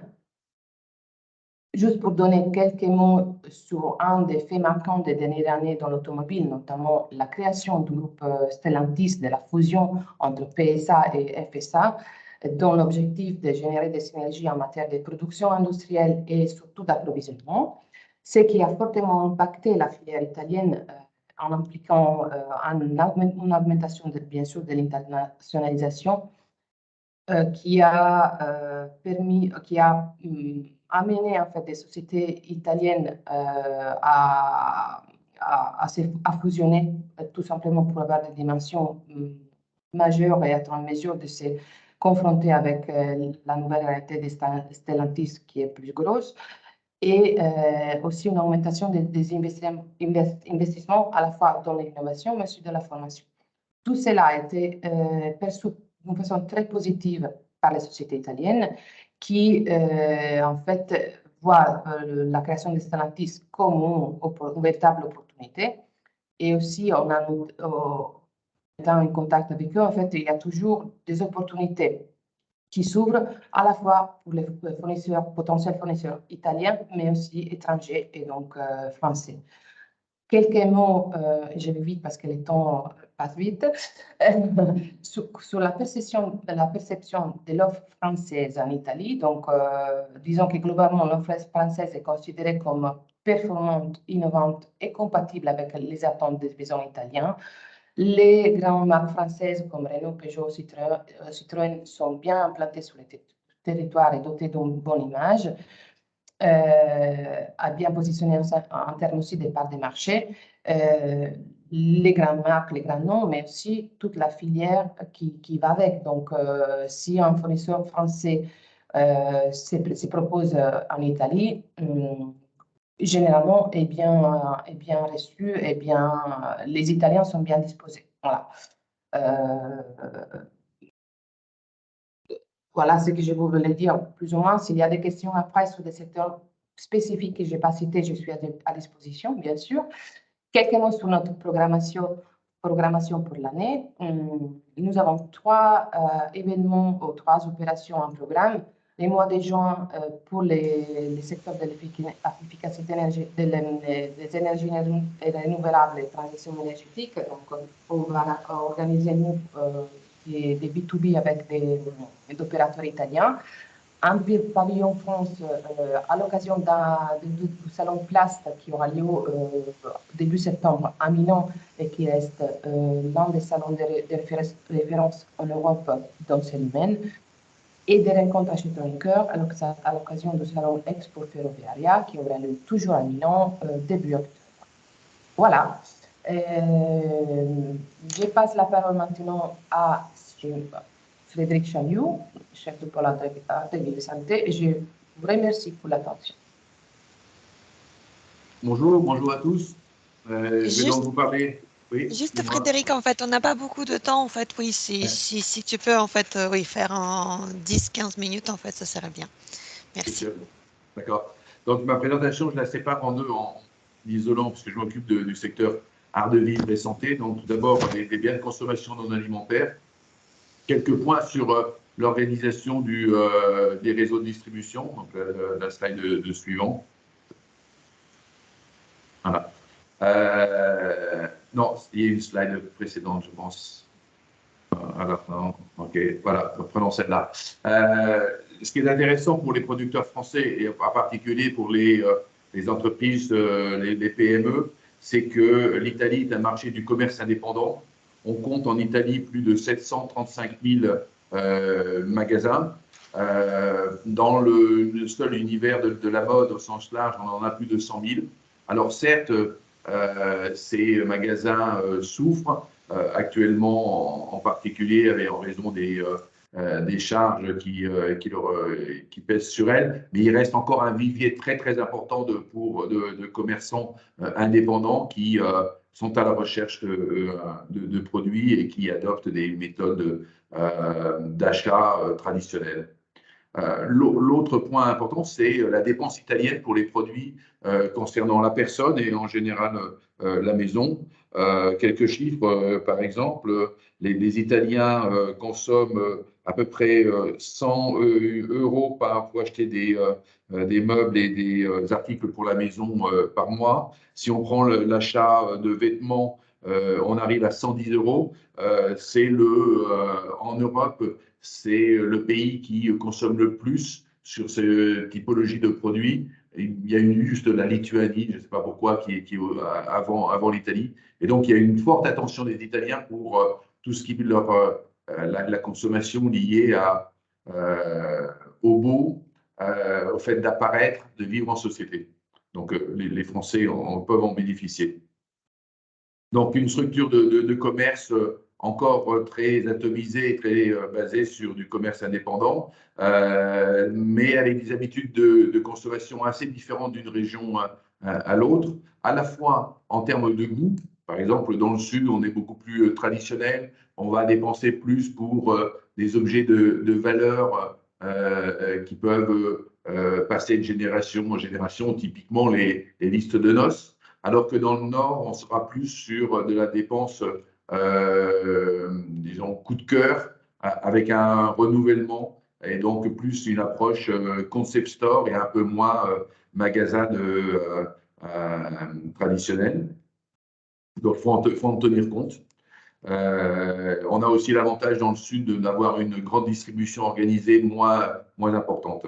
Juste pour donner quelques mots sur un des faits marquants des dernières années dans l'automobile, notamment la création du groupe Stellantis, de la fusion entre PSA et FSA, dont l'objectif de générer des synergies en matière de production industrielle et surtout d'approvisionnement, ce qui a fortement impacté la filière italienne en impliquant une augmentation, bien sûr, de l'internationalisation qui a amené en fait des sociétés italiennes à fusionner tout simplement pour avoir des dimensions majeures et être en mesure de se confronter avec la nouvelle réalité de Stellantis qui est plus grosse, et aussi une augmentation des investissements à la fois dans l'innovation mais aussi dans la formation. Tout cela a été perçu d'une façon très positive par les sociétés italiennes qui, en fait, voient la création de Stellantis comme une véritable opportunité. Et aussi, en étant en contact avec eux, en fait, il y a toujours des opportunités qui s'ouvrent à la fois pour les potentiels fournisseurs italiens, mais aussi étrangers et donc français. quelques mots, je vais vite parce que le temps passe vite, sur la perception de l'offre française en Italie. Donc, disons que globalement, l'offre française est considérée comme performante, innovante et compatible avec les attentes des besoins italiens. Les grandes marques françaises comme Renault, Peugeot, Citroën sont bien implantées sur le territoire et dotées d'une bonne image. A bien positionné en termes aussi des parts de marché, les grandes marques, les grands noms, mais aussi toute la filière qui va avec. Donc, si un fournisseur français se propose en Italie, généralement est bien reçu, et bien, les Italiens sont bien disposés. Voilà. Voilà ce que je voulais dire, plus ou moins. S'il y a des questions après sur des secteurs spécifiques que je n'ai pas cités, je suis à disposition, bien sûr. Quelques mots sur notre programmation pour l'année. Nous avons 3 événements ou 3 opérations en programme. Les mois de juin pour les secteurs de l'efficacité des énergies renouvelables et transition énergétique. Donc, on va organiser nous des B2B avec des opérateurs italiens. Un pavillon France à l'occasion du salon Plast qui aura lieu début septembre à Milan et qui reste l'un des salons de référence en Europe dans ce domaine. Et des rencontres à Château-Cœur à l'occasion du salon Expo Ferroviaria qui aura lieu toujours à Milan début octobre. Voilà. Je passe la parole maintenant à Frédéric Chaliou, chef de pôle de santé, et je vous remercie pour l'attention. Bonjour à tous. Je vais donc vous parler. Oui, juste Frédéric, en fait, on n'a pas beaucoup de temps, en fait, oui, si tu peux, en fait, oui, faire en 10-15 minutes, en fait, ça serait bien. Merci. D'accord. Donc, ma présentation, je la sépare en deux, en isolant, parce que je m'occupe du secteur art de vivre et santé. Donc, tout d'abord, les biens de consommation non alimentaires. Quelques points sur l'organisation des réseaux de distribution. Donc, la slide suivant. Voilà. Non, il y a une slide précédente, je pense. Alors, non, ok, voilà, prenons celle-là. Ce qui est intéressant pour les producteurs français, et en particulier pour les entreprises, les PME, c'est que l'Italie est un marché du commerce indépendant. On compte en Italie plus de 735 000 magasins. Dans le seul univers de la mode au sens large, on en a plus de 100 000. Alors certes, ces magasins souffrent actuellement, en particulier en raison des charges qui pèsent sur elles, mais il reste encore un vivier très très important de commerçants indépendants qui sont à la recherche de produits et qui adoptent des méthodes d'achat traditionnelles. L'autre point important, c'est la dépense italienne pour les produits concernant la personne et en général la maison. Quelques chiffres, par exemple, les Italiens consomment à peu près 100 € pour acheter des meubles et des articles pour la maison par mois. Si on prend l'achat de vêtements, on arrive à 110 €. En Europe, c'est le pays qui consomme le plus sur cette typologie de produits. Il y a juste la Lituanie, je ne sais pas pourquoi, qui est avant l'Italie. Et donc, il y a une forte attention des Italiens pour tout ce qui est la consommation liée au beau, au fait d'apparaître, de vivre en société. Donc, les Français peuvent en bénéficier. Donc, une structure de commerce encore très atomisée et très basée sur du commerce indépendant, mais avec des habitudes de consommation assez différentes d'une région à l'autre, à la fois en termes de goût. Par exemple, dans le sud, on est beaucoup plus traditionnel, on va dépenser plus pour des objets de valeur qui peuvent passer de génération en génération, typiquement les listes de noces, alors que dans le nord, on sera plus sur de la dépense disons, coup de cœur, avec un renouvellement et donc plus une approche concept store et un peu moins magasin traditionnel. Donc, il faut en tenir compte. On a aussi l'avantage dans le sud d'avoir une grande distribution organisée moins importante.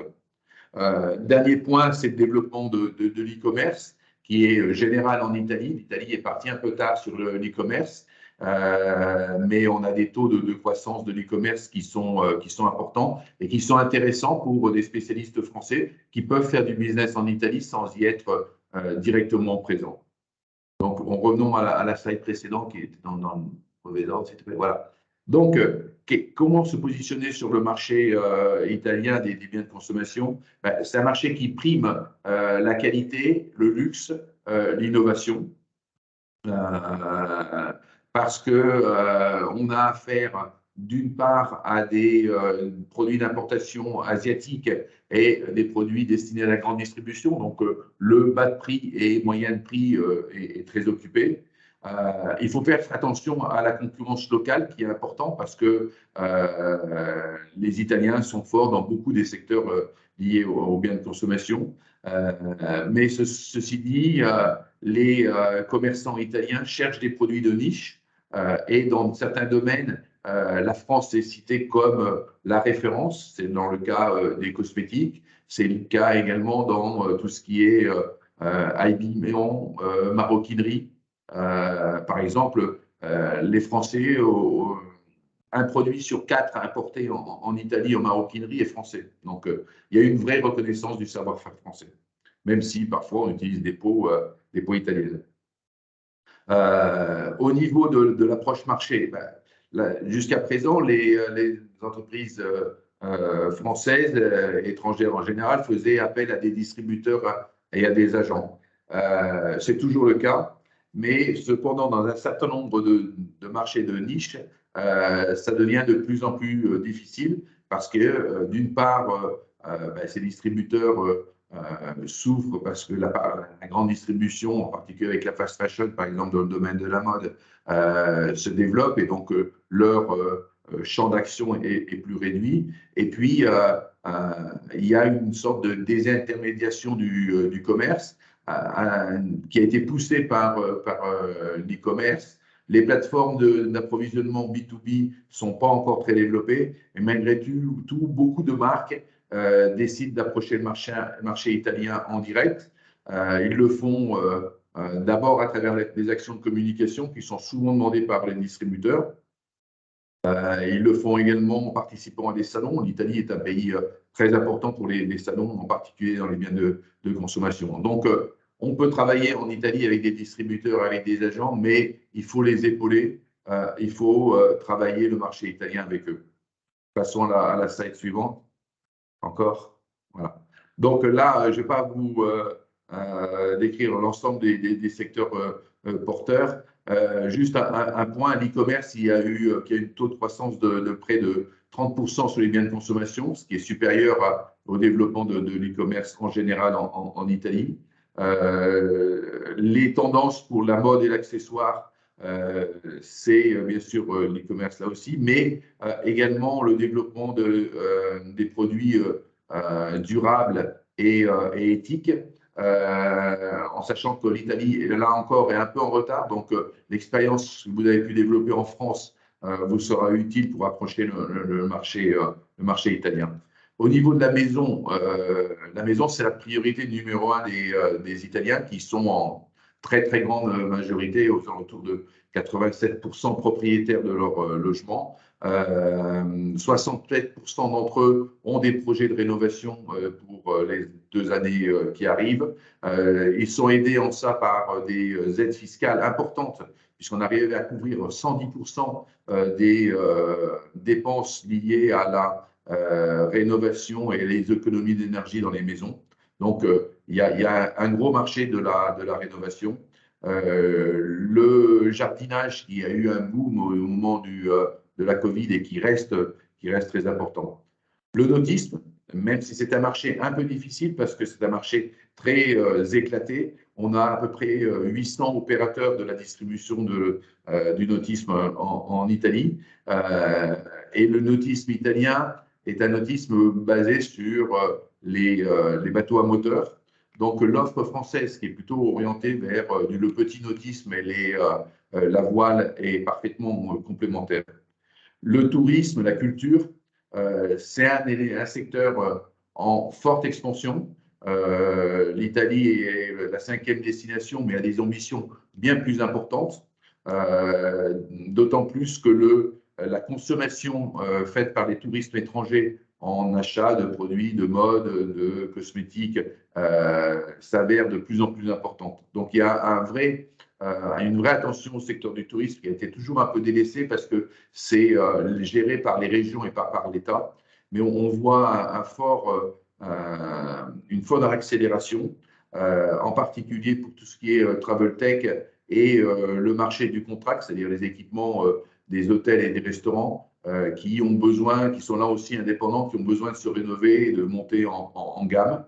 Dernier point, c'est le développement de l'e-commerce qui est général en Italie. L'Italie est partie un peu tard sur l'e-commerce, mais on a des taux de croissance de l'e-commerce qui sont importants et qui sont intéressants pour des spécialistes français qui peuvent faire du business en Italie sans y être directement présents. Donc, revenons à la slide précédente qui était dans le mauvais ordre. Voilà. Donc, comment se positionner sur le marché italien des biens de consommation? C'est un marché qui prime la qualité, le luxe, l'innovation, parce qu'on a affaire d'une part à des produits d'importation asiatiques et des produits destinés à la grande distribution. Donc, le bas de prix et moyen de prix est très occupé. Il faut faire attention à la concurrence locale qui est importante parce que les Italiens sont forts dans beaucoup des secteurs liés aux biens de consommation. Mais ceci dit, les commerçants italiens cherchent des produits de niche et dans certains domaines, la France est citée comme la référence. C'est dans le cas des cosmétiques. C'est le cas également dans tout ce qui est habillement, maroquinerie. Par exemple, les Français, un produit sur 4 importé en Italie en maroquinerie est français. Donc, il y a une vraie reconnaissance du savoir-faire français, même si parfois on utilise des peaux italiennes. Au niveau de l'approche marché, jusqu'à présent, les entreprises françaises, étrangères en général, faisaient appel à des distributeurs et à des agents. C'est toujours le cas. Mais cependant, dans un certain nombre de marchés de niche, ça devient de plus en plus difficile parce que, d'une part, ces distributeurs souffrent parce que la grande distribution, en particulier avec la fast fashion, par exemple, dans le domaine de la mode, se développe et donc leur champ d'action est plus réduit. Et puis, il y a une sorte de désintermédiation du commerce qui a été poussé par l'e-commerce. Les plateformes d'approvisionnement B2B ne sont pas encore très développées et malgré tout beaucoup de marques décident d'approcher le marché italien en direct. Ils le font d'abord à travers des actions de communication qui sont souvent demandées par les distributeurs. Ils le font également en participant à des salons. L'Italie est un pays très important pour les salons, en particulier dans les biens de consommation. Donc, on peut travailler en Italie avec des distributeurs, avec des agents, mais il faut les épauler. Il faut travailler le marché italien avec eux. Passons à la slide suivante. Encore. Voilà. Donc là, je ne vais pas vous décrire l'ensemble des secteurs porteurs. Juste un point, l'e-commerce, il y a eu un taux de croissance de près de 30% sur les biens de consommation, ce qui est supérieur au développement de l'e-commerce en général en Italie. Les tendances pour la mode et l'accessoire, c'est bien sûr l'e-commerce là aussi, mais également le développement des produits durables et éthiques. En sachant que l'Italie, là encore, est un peu en retard. Donc, l'expérience que vous avez pu développer en France vous sera utile pour approcher le marché italien. Au niveau de la maison, c'est la priorité numéro 1 des Italiens qui sont en très, très grande majorité, aux alentours de 87% propriétaires de leur logement. 67% d'entre eux ont des projets de rénovation pour les 2 années qui arrivent. Ils sont aidés en ça par des aides fiscales importantes, puisqu'on arrive à couvrir 110% des dépenses liées à la rénovation et les économies d'énergie dans les maisons. Donc, il y a un gros marché de la rénovation. Le jardinage qui a eu un boom au moment de la Covid et qui reste très important. Le nautisme, même si c'est un marché un peu difficile parce que c'est un marché très éclaté, on a à peu près 800 opérateurs de la distribution du nautisme en Italie. Et le nautisme italien est un nautisme basé sur les bateaux à moteur. Donc, l'offre française qui est plutôt orientée vers le petit nautisme et la voile est parfaitement complémentaire. Le tourisme, la culture, c'est un secteur en forte expansion. L'Italie est la 5e destination, mais a des ambitions bien plus importantes, d'autant plus que la consommation faite par les touristes étrangers en achat de produits de mode, de cosmétiques, s'avère de plus en plus importante. Donc, il y a une vraie attention au secteur du tourisme qui a été toujours un peu délaissé parce que c'est géré par les régions et pas par l'État. Mais on voit une forte accélération, en particulier pour tout ce qui est travel tech et le marché du contract, c'est-à-dire les équipements des hôtels et des restaurants qui sont là aussi indépendants, qui ont besoin de se rénover et de monter en gamme.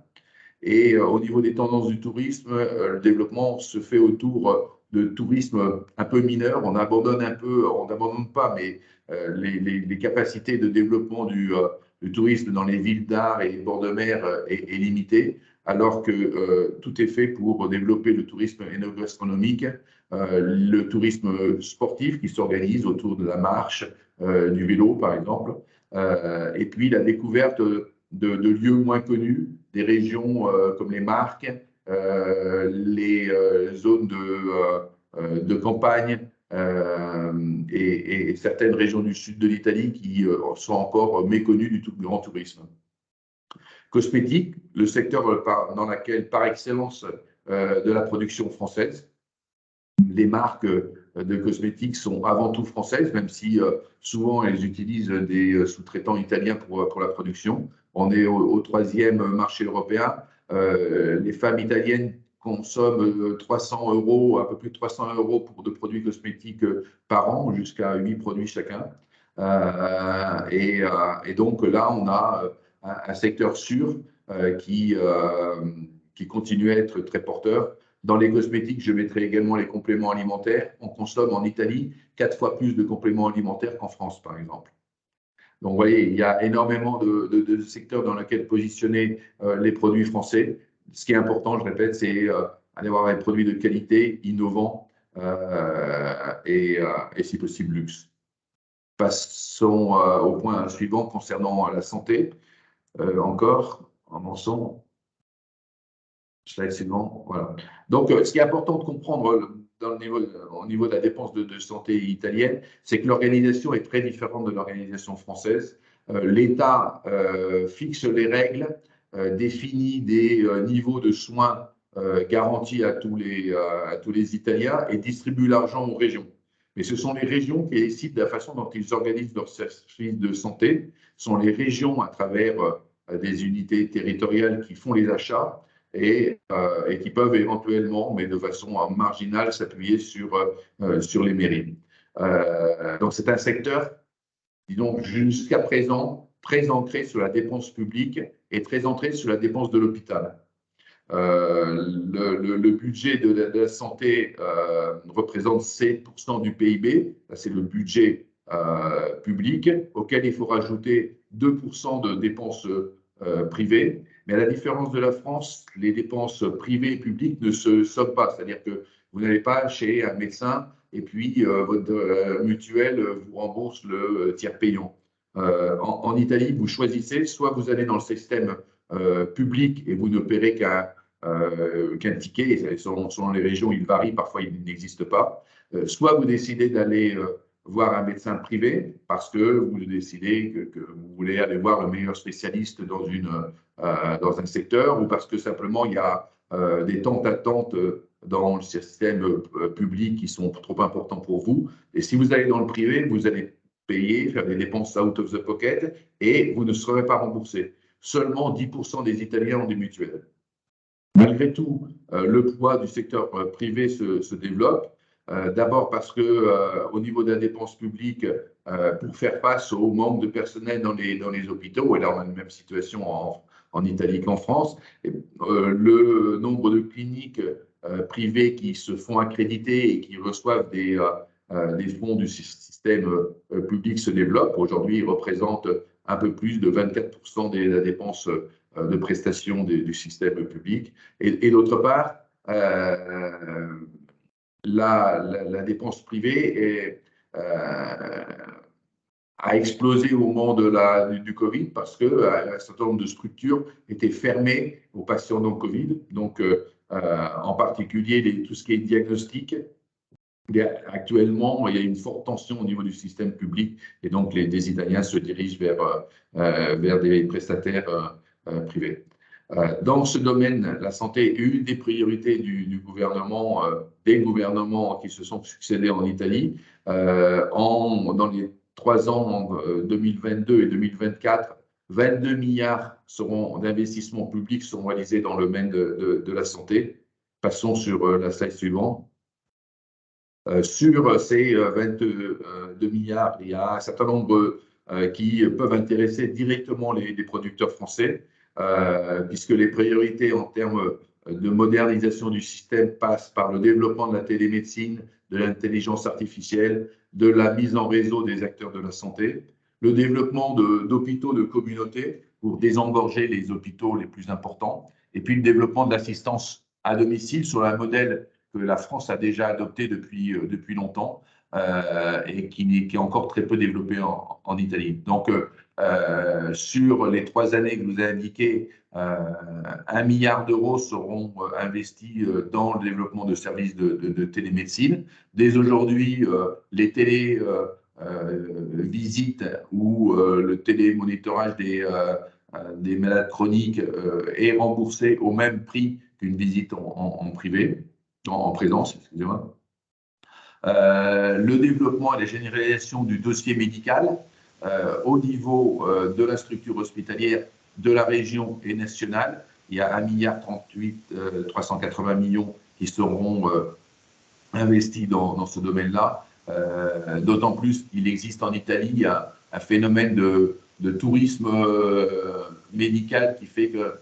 Et au niveau des tendances du tourisme, le développement se fait autour de tourisme un peu mineur. On n'abandonne pas, mais les capacités de développement du tourisme dans les villes d'art et les bords de mer est limitée, alors que tout est fait pour développer le tourisme enogastronomique, le tourisme sportif qui s'organise autour de la marche, du vélo par exemple, et puis la découverte de lieux moins connus, des régions comme les Marques, les zones de campagne et certaines régions du sud de l'Italie qui sont encore méconnues du grand tourisme. Cosmétique, le secteur dans lequel, par excellence, de la production française. Les marques de cosmétiques sont avant tout françaises, même si souvent elles utilisent des sous-traitants italiens pour la production. On est au 3e marché européen. Les femmes italiennes consomment 300 €, un peu plus de 300 € de produits cosmétiques par an, jusqu'à 8 produits chacun. Et donc là, on a un secteur sûr qui continue à être très porteur. Dans les cosmétiques, je mettrai également les compléments alimentaires. On consomme en Italie 4 fois plus de compléments alimentaires qu'en France, par exemple. Donc, vous voyez, il y a énormément de secteurs dans lesquels positionner les produits français. Ce qui est important, je répète, c'est d'avoir des produits de qualité, innovants et si possible, luxe. Passons au point suivant concernant la santé. Encore, avançons. Slide suivant, voilà. Donc, ce qui est important de comprendre au niveau de la dépense de santé italienne, c'est que l'organisation est très différente de l'organisation française. L'État fixe les règles, définit des niveaux de soins garantis à tous les Italiens et distribue l'argent aux régions. Mais ce sont les régions qui décident de la façon dont ils organisent leurs services de santé. Ce sont les régions, à travers des unités territoriales, qui font les achats et qui peuvent éventuellement, mais de façon marginale, s'appuyer sur les mairies. Donc, c'est un secteur, disons, jusqu'à présent, très ancré sur la dépense publique et très ancré sur la dépense de l'hôpital. Le budget de la santé représente 7% du PIB. C'est le budget public, auquel il faut rajouter 2% de dépenses privées. Mais à la différence de la France, les dépenses privées et publiques ne se somment pas. C'est-à-dire que vous n'allez pas chez un médecin et puis votre mutuelle vous rembourse le tiers payant. En Italie, vous choisissez, soit vous allez dans le système public et vous ne paierez qu'un ticket. Selon les régions, il varie, parfois il n'existe pas. Soit vous décidez d'aller voir un médecin privé parce que vous décidez que vous voulez aller voir le meilleur spécialiste dans un secteur, ou parce que simplement il y a des temps d'attente dans le système public qui sont trop importants pour vous. Et si vous allez dans le privé, vous allez payer, faire des dépenses out of the pocket et vous ne serez pas remboursé. Seulement 10% des Italiens ont des mutuelles. Malgré tout, le poids du secteur privé se développe. D'abord parce qu'au niveau de la dépense publique, pour faire face au manque de personnel dans les hôpitaux, et là on a la même situation en Italie qu'en France, le nombre de cliniques privées qui se font accréditer et qui reçoivent des fonds du système public se développe. Aujourd'hui, ils représentent un peu plus de 24% de la dépense de prestations du système public. Et d'autre part, la dépense privée a explosé au moment du Covid parce qu'un certain nombre de structures étaient fermées aux patients non Covid. Donc, en particulier, tout ce qui est diagnostic. Actuellement, il y a une forte tension au niveau du système public et donc les Italiens se dirigent vers des prestataires privés. Dans ce domaine, la santé est une des priorités du gouvernement, des gouvernements qui se sont succédés en Italie. Dans les 3 ans, 2022 et 2024, 22 milliards d'investissements publics seront réalisés dans le domaine de la santé. Passons sur la slide suivante. Sur ces 22 milliards, il y a un certain nombre qui peuvent intéresser directement les producteurs français, puisque les priorités en termes de modernisation du système passent par le développement de la télémédecine, de l'intelligence artificielle, de la mise en réseau des acteurs de la santé, le développement d'hôpitaux de communauté pour désengorger les hôpitaux les plus importants, et puis le développement de l'assistance à domicile sur un modèle que la France a déjà adopté depuis longtemps et qui est encore très peu développé en Italie. Donc, sur les 3 années que vous avez indiquées, 1 milliard d'euros seront investis dans le développement de services de télémédecine. Dès aujourd'hui, les télévisites ou le télémonitorage des malades chroniques est remboursé au même prix qu'une visite en privé. En présence, excusez-moi. Le développement et la généralisation du dossier médical au niveau de la structure hospitalière de la région et nationale. Il y a 1,380 milliard qui seront investis dans ce domaine-là. D'autant plus qu'il existe en Italie un phénomène de tourisme médical qui fait que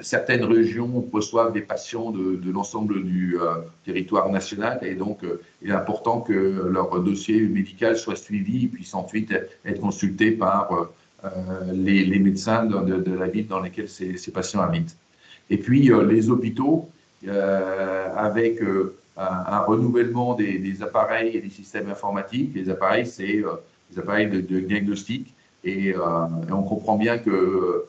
certaines régions reçoivent des patients de l'ensemble du territoire national et donc il est important que leur dossier médical soit suivi et puisse ensuite être consulté par les médecins de la ville dans laquelle ces patients habitent. Et puis les hôpitaux, avec un renouvellement des appareils et des systèmes informatiques. Les appareils, c'est des appareils de diagnostic et on comprend bien que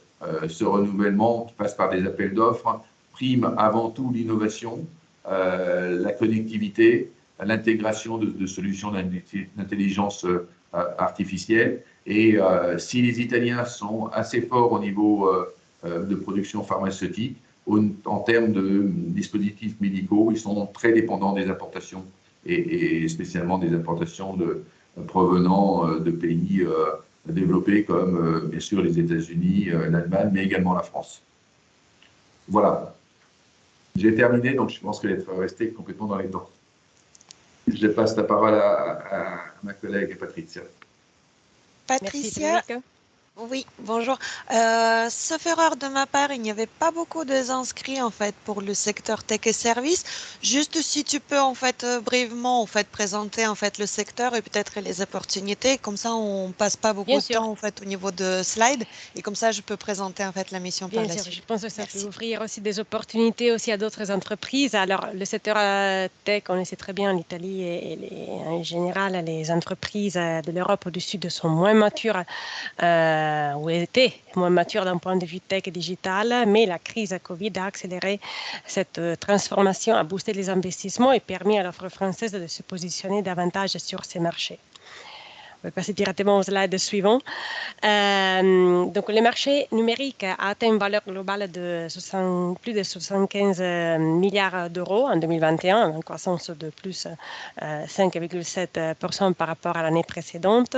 ce renouvellement qui passe par des appels d'offres prime avant tout l'innovation, la connectivité, l'intégration de solutions d'intelligence artificielle. Et si les Italiens sont assez forts au niveau de production pharmaceutique, en termes de dispositifs médicaux, ils sont très dépendants des importations et spécialement des importations provenant de pays développés comme bien sûr les États-Unis, l'Allemagne, mais également la France. Voilà. J'ai terminé, donc je pense que d'être resté complètement dans les temps. Je passe la parole à ma collègue Patricia. Patricia. Merci, Oui, bonjour. Sauf erreur de ma part, il n'y avait pas beaucoup d'inscrits en fait pour le secteur tech et services. Juste si tu peux en fait brièvement en fait présenter en fait le secteur et peut-être les opportunités. Comme ça, on passe pas beaucoup de temps en fait au niveau de slides et comme ça, je peux présenter en fait la mission par la suite. Je pense que ça Merci. peut ouvrir aussi des opportunités aussi à d'autres entreprises. Alors, le secteur tech, on le sait très bien, l'Italie et en général, les entreprises de l'Europe ou du Sud sont moins matures ou étaient moins matures d'un point de vue tech et digital, mais la crise Covid a accéléré cette transformation, a boosté les investissements et permis à l'offre française de se positionner davantage sur ces marchés. On va passer directement au slide suivant. Donc, le marché numérique a atteint une valeur globale de plus de 75 milliards d'euros en 2021, une croissance de plus 5,7% par rapport à l'année précédente.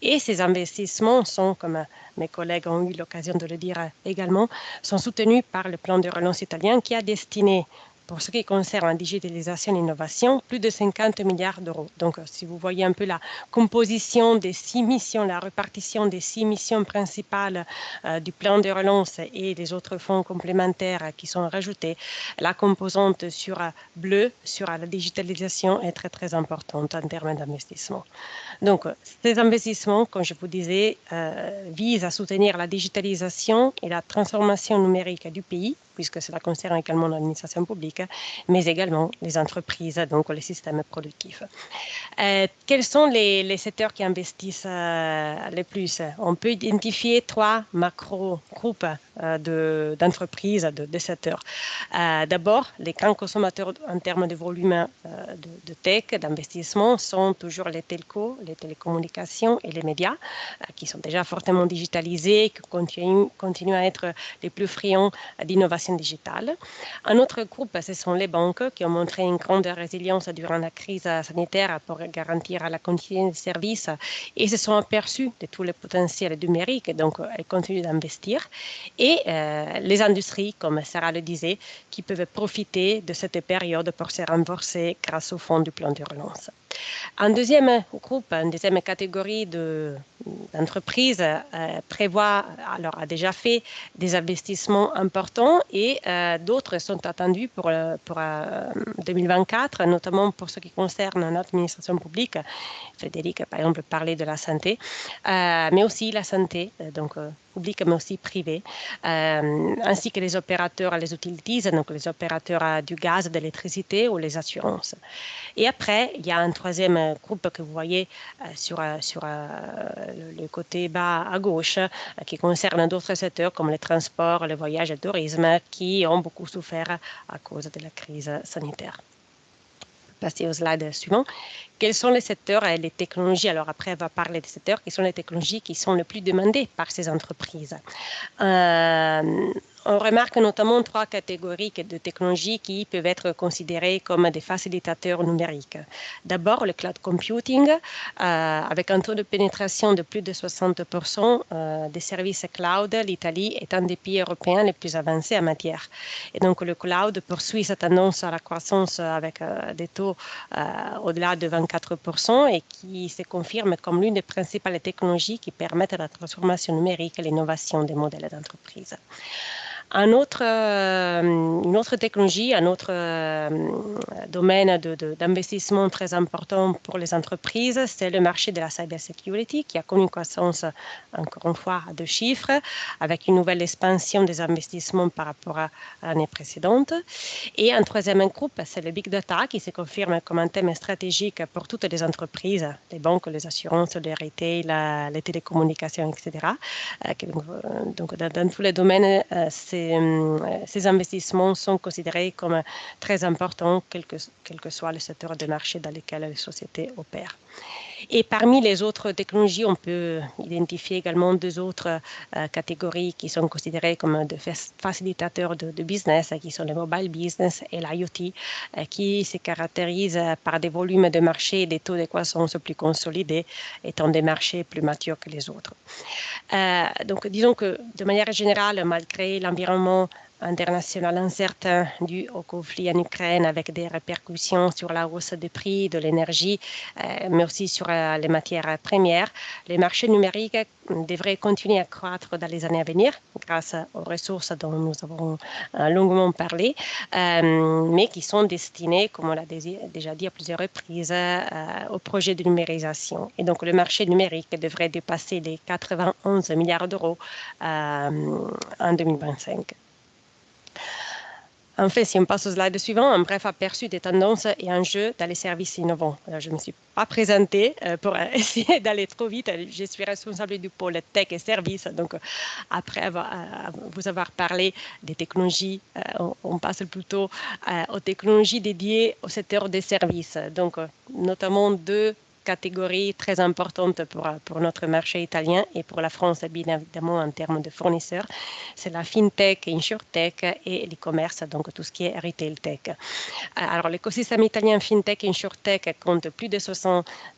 Et ces investissements sont, comme mes collègues ont eu l'occasion de le dire également, sont soutenus par le plan de relance italien qui a destiné, pour ce qui concerne la digitalisation et l'innovation, plus de 50 milliards d'euros. Donc, si vous voyez un peu la composition des 6 missions, la répartition des 6 missions principales du plan de relance et des autres fonds complémentaires qui sont rajoutés, la composante sur bleu, sur la digitalisation est très, très importante en termes d'investissement. Donc, ces investissements, comme je vous disais, visent à soutenir la digitalisation et la transformation numérique du pays puisque cela concerne également l'administration publique, mais également les entreprises, donc les systèmes productifs. Quels sont les secteurs qui investissent le plus? On peut identifier 3 macro-groupes d'entreprises, de secteurs. D'abord, les grands consommateurs en termes de volume de tech, d'investissement, sont toujours les telcos, les télécommunications et les médias, qui sont déjà fortement digitalisés, qui continuent à être les plus friands d'innovation digitale. Un autre groupe, ce sont les banques, qui ont montré une grande résilience durant la crise sanitaire pour garantir la continuité des services et se sont aperçus de tous les potentiels numériques, donc elles continuent d'investir. Et les industries, comme Sarah le disait, qui peuvent profiter de cette période pour se renforcer grâce au fonds du plan de relance. Un deuxième groupe, une deuxième catégorie d'entreprises a déjà fait des investissements importants et d'autres sont attendus pour 2024, notamment pour ce qui concerne l'administration publique. Frédéric, par exemple, parlait de la santé, mais aussi la santé, donc publique mais aussi privée, ainsi que les opérateurs, les utilities, donc les opérateurs du gaz, de l'électricité ou les assurances. Et après, il y a un troisième groupe que vous voyez sur le côté bas à gauche, qui concerne d'autres secteurs comme les transports, le voyage et le tourisme, qui ont beaucoup souffert à cause de la crise sanitaire. Passer au slide suivant. Quels sont les secteurs et les technologies? Alors après, on va parler des secteurs qui sont les technologies qui sont les plus demandées par ces entreprises. On remarque notamment 3 catégories de technologies qui peuvent être considérées comme des facilitateurs numériques. D'abord, le cloud computing, avec un taux de pénétration de plus de 60% des services cloud. L'Italie est un des pays européens les plus avancés en matière. Et donc, le cloud poursuit sa tendance à la croissance avec des taux au-delà de 24% et qui se confirme comme l'une des principales technologies qui permettent la transformation numérique et l'innovation des modèles d'entreprise. Une autre technologie, un autre domaine d'investissement très important pour les entreprises, c'est le marché de la cybersecurity qui a connu une croissance, encore une fois, à 2 chiffres, avec une nouvelle expansion des investissements par rapport à l'année précédente. Et un troisième groupe, c'est le big data qui se confirme comme un thème stratégique pour toutes les entreprises, les banques, les assurances, les retail, les télécommunications, etc. Donc, dans tous les domaines, ces investissements sont considérés comme très importants, quel que soit le secteur de marché dans lequel les sociétés opèrent. Et parmi les autres technologies, on peut identifier également 2 autres catégories qui sont considérées comme des facilitateurs de business, qui sont le mobile business et l'IoT, qui se caractérisent par des volumes de marché et des taux de croissance plus consolidés, étant des marchés plus matures que les autres. Donc, disons que de manière générale, malgré l'environnement international incertain dû au conflit en Ukraine avec des répercussions sur la hausse des prix de l'énergie, mais aussi sur les matières premières, les marchés numériques devraient continuer à croître dans les années à venir grâce aux ressources dont nous avons longuement parlé, mais qui sont destinés, comme on l'a déjà dit à plusieurs reprises, au projet de numérisation. Et donc le marché numérique devrait dépasser les 91 milliards d'euros en 2025. En fait, si on passe au slide suivant, un bref aperçu des tendances et enjeux dans les services innovants. Alors, je ne me suis pas présentée pour essayer d'aller trop vite. Je suis responsable du pôle tech et services. Donc, après vous avoir parlé des technologies, on passe plutôt aux technologies dédiées au secteur des services. Donc, notamment 2 catégorie très importante pour notre marché italien et pour la France, bien évidemment, en termes de fournisseurs. C'est la FinTech, InsurTech et l'e-commerce, donc tout ce qui est Retail Tech. Alors, l'écosystème italien FinTech et InsurTech compte plus de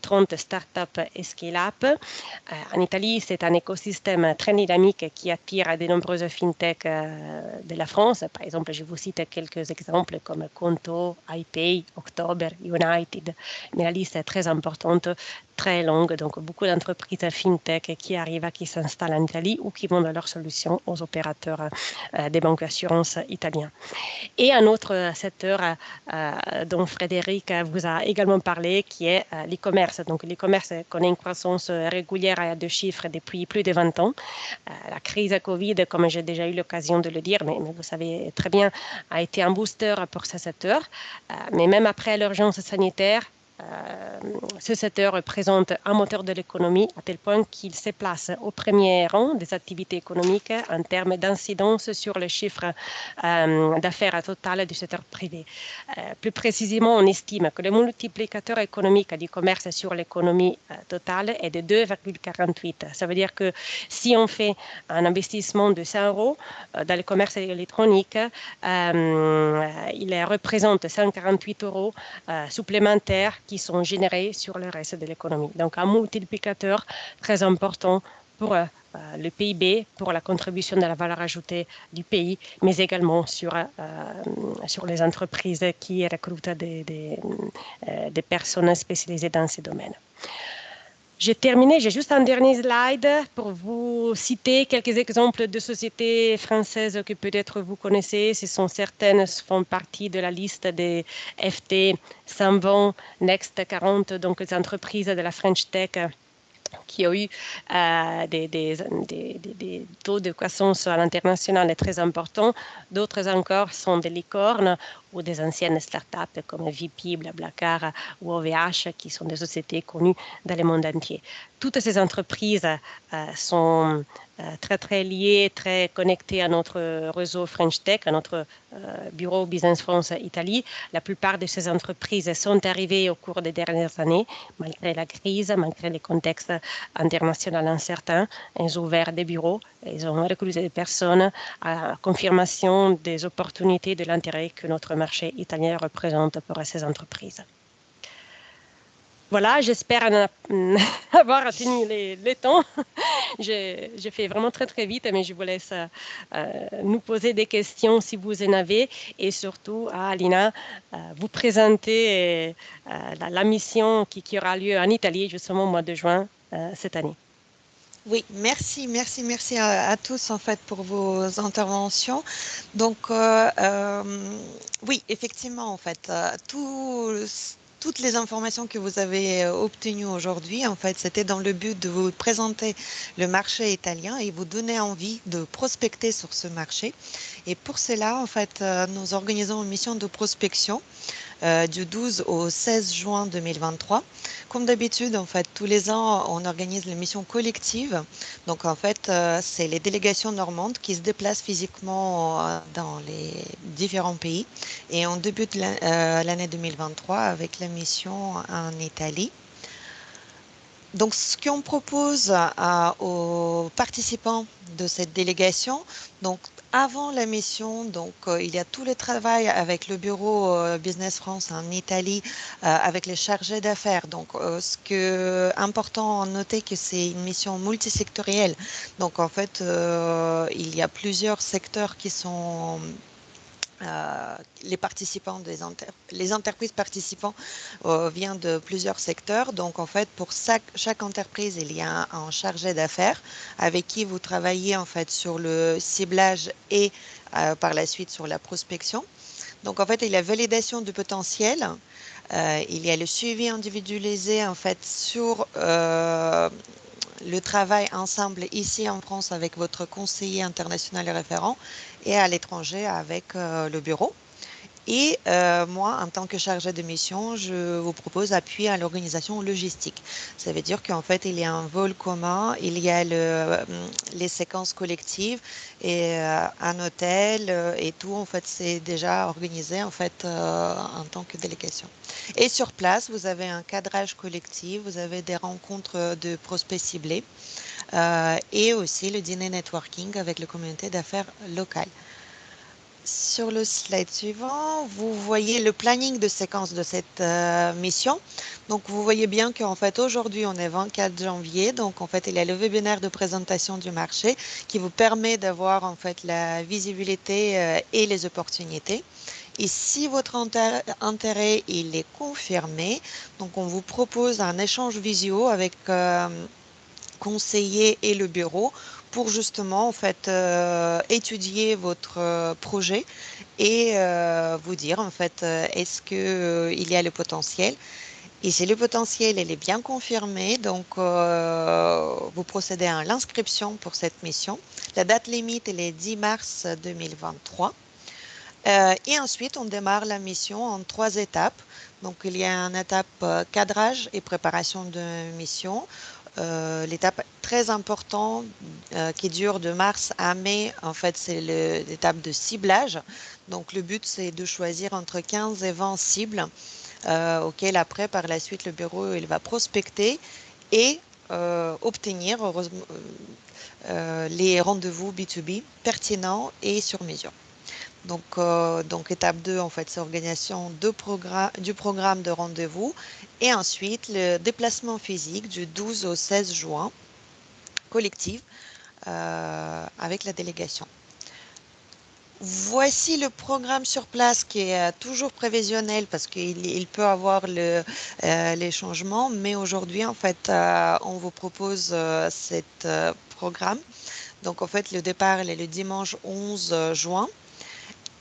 30 startups et scale-up. En Italie, c'est un écosystème très dynamique qui attire de nombreuses FinTech de la France. Par exemple, je vous cite quelques exemples comme Conto, iPay, October, United. Mais la liste est très importante d'attente très longue. Donc, beaucoup d'entreprises fintech qui arrivent, qui s'installent en Italie ou qui vendent leurs solutions aux opérateurs des banques d'assurance italiens. Et un autre secteur dont Frédéric vous a également parlé, qui est l'e-commerce. Donc, l'e-commerce connaît une croissance régulière de chiffres depuis plus de 20 ans. La crise Covid, comme j'ai déjà eu l'occasion de le dire, mais vous savez très bien, a été un booster pour ce secteur. Mais même après l'urgence sanitaire, ce secteur représente un moteur de l'économie à tel point qu'il se place au premier rang des activités économiques en termes d'incidence sur le chiffre d'affaires total du secteur privé. Plus précisément, on estime que le multiplicateur économique du commerce sur l'économie totale est de 2,48. Ça veut dire que si on fait un investissement de 100 € dans le commerce électronique, il représente 148 € supplémentaires qui sont générés sur le reste de l'économie. Donc, un multiplicateur très important pour le PIB, pour la contribution de la valeur ajoutée du pays, mais également sur les entreprises qui recrutent des personnes spécialisées dans ces domaines. J'ai terminé, j'ai juste un dernier slide pour vous citer quelques exemples de sociétés françaises que peut-être vous connaissez. Ce sont certaines qui font partie de la liste des FT 120, Next 40, donc les entreprises de la French Tech qui ont eu des taux de croissance à l'international très importants. D'autres encore sont des licornes ou des anciennes startups comme VP, Blablacar ou OVH, qui sont des sociétés connues dans le monde entier. Toutes ces entreprises sont très liées, très connectées à notre réseau French Tech, à notre bureau Business France Italie. La plupart de ces entreprises sont arrivées au cours des dernières années, malgré la crise, malgré les contextes internationaux incertains. Ils ont ouvert des bureaux, ils ont recruté des personnes à confirmation des opportunités, de l'intérêt que notre marché italien représente pour ces entreprises. Voilà, j'espère avoir tenu les temps. J'ai fait vraiment très vite, mais je vous laisse nous poser des questions si vous en avez, et surtout à Alina vous présenter la mission qui aura lieu en Italie justement au mois de juin cette année. Oui, merci à tous en fait pour vos interventions. Donc oui, effectivement en fait toutes les informations que vous avez obtenues aujourd'hui, en fait, c'était dans le but de vous présenter le marché italien et vous donner envie de prospecter sur ce marché. Et pour cela, en fait, nous organisons une mission de prospection du 12 au 16 juin 2023. Comme d'habitude, en fait, tous les ans, on organise les missions collectives. Donc, en fait, c'est les délégations normandes qui se déplacent physiquement dans les différents pays. Et on débute l'année 2023 avec la mission en Italie. Donc, ce qu'on propose aux participants de cette délégation, donc avant la mission, donc il y a tout le travail avec le bureau Business France en Italie, avec les chargés d'affaires. Donc, ce qui est important à noter, que c'est une mission multisectorielle. Donc, en fait, il y a plusieurs secteurs qui sont les participants, les entreprises participants viennent de plusieurs secteurs. Donc, en fait, pour chaque entreprise, il y a un chargé d'affaires avec qui vous travaillez en fait sur le ciblage et par la suite sur la prospection. Donc, en fait, il y a validation du potentiel. Il y a le suivi individualisé en fait sur le travail ensemble ici en France avec votre conseiller international et référent, et à l'étranger avec le bureau. Et moi, en tant que chargée de mission, je vous propose appui à l'organisation logistique. Ça veut dire qu'en fait, il y a un vol commun, il y a les séquences collectives et un hôtel et tout. En fait, c'est déjà organisé en fait en tant que délégation. Et sur place, vous avez un cadrage collectif, vous avez des rencontres de prospects ciblés et aussi le dîner networking avec la communauté d'affaires locale. Sur le slide suivant, vous voyez le planning de séquence de cette mission. Donc, vous voyez bien qu'en fait, aujourd'hui, on est 24 janvier. Donc, en fait, il y a le webinaire de présentation du marché qui vous permet d'avoir en fait la visibilité et les opportunités. Et si votre intérêt il est confirmé, donc on vous propose un échange visio avec conseiller et le bureau pour justement en fait étudier votre projet et vous dire en fait est-ce que il y a le potentiel. Et si le potentiel il est bien confirmé, donc vous procédez à l'inscription pour cette mission. La date limite elle est 10 mars 2023. Et ensuite, on démarre la mission en 3 étapes. Donc, il y a une étape cadrage et préparation de mission. L'étape très importante qui dure de mars à mai, en fait, c'est l'étape de ciblage. Donc, le but, c'est de choisir entre 15 et 20 cibles auxquelles après, par la suite, le bureau il va prospecter et obtenir les rendez-vous B2B pertinents et sur mesure. Donc étape 2, en fait, c'est organisation du programme de rendez-vous et ensuite le déplacement physique du 12 au 16 juin, collectif, avec la délégation. Voici le programme sur place qui est toujours prévisionnel parce qu'il peut avoir les changements, mais aujourd'hui, en fait, on vous propose cet programme. Donc, en fait, le départ est le dimanche 11 juin.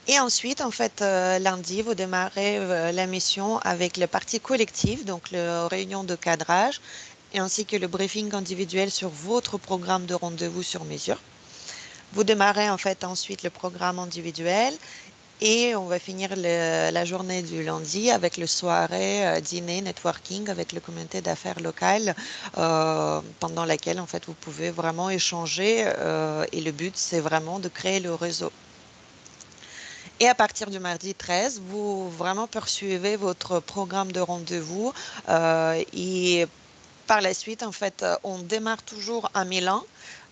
Et ensuite, en fait, lundi, vous démarrez la mission avec le parti collectif, donc la réunion de cadrage, et ainsi que le briefing individuel sur votre programme de rendez-vous sur mesure. Vous démarrez en fait ensuite le programme individuel et on va finir la journée du lundi avec le soirée dîner networking avec le comité d'affaires local pendant laquelle en fait vous pouvez vraiment échanger et le but c'est vraiment de créer le réseau. Et à partir du mardi 13, vous vraiment poursuivez votre programme de rendez-vous et par la suite, en fait, on démarre toujours à Milan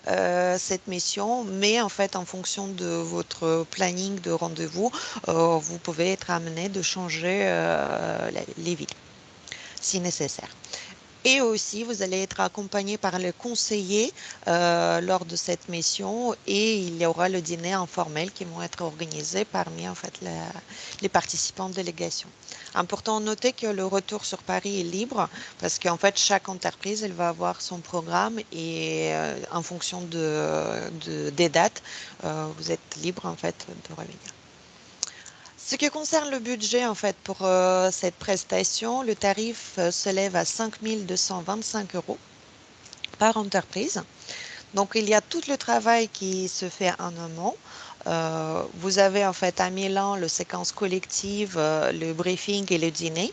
cette mission, mais en fait, en fonction de votre planning de rendez-vous, vous pouvez être amené de changer les villes si nécessaire. Et aussi, vous allez être accompagné par le conseiller lors de cette mission et il y aura le dîner informel qui vont être organisés parmi en fait les participants de délégation. Important de noter que le retour sur Paris est libre parce qu'en fait, chaque entreprise elle va avoir son programme et en fonction des dates, vous êtes libre en fait de revenir. Ce qui concerne le budget, en fait, pour cette prestation, le tarif s'élève à 5 225 € par entreprise. Donc, il y a tout le travail qui se fait en amont. Vous avez, en fait, à Milan, le séquence collective, le briefing et le dîner.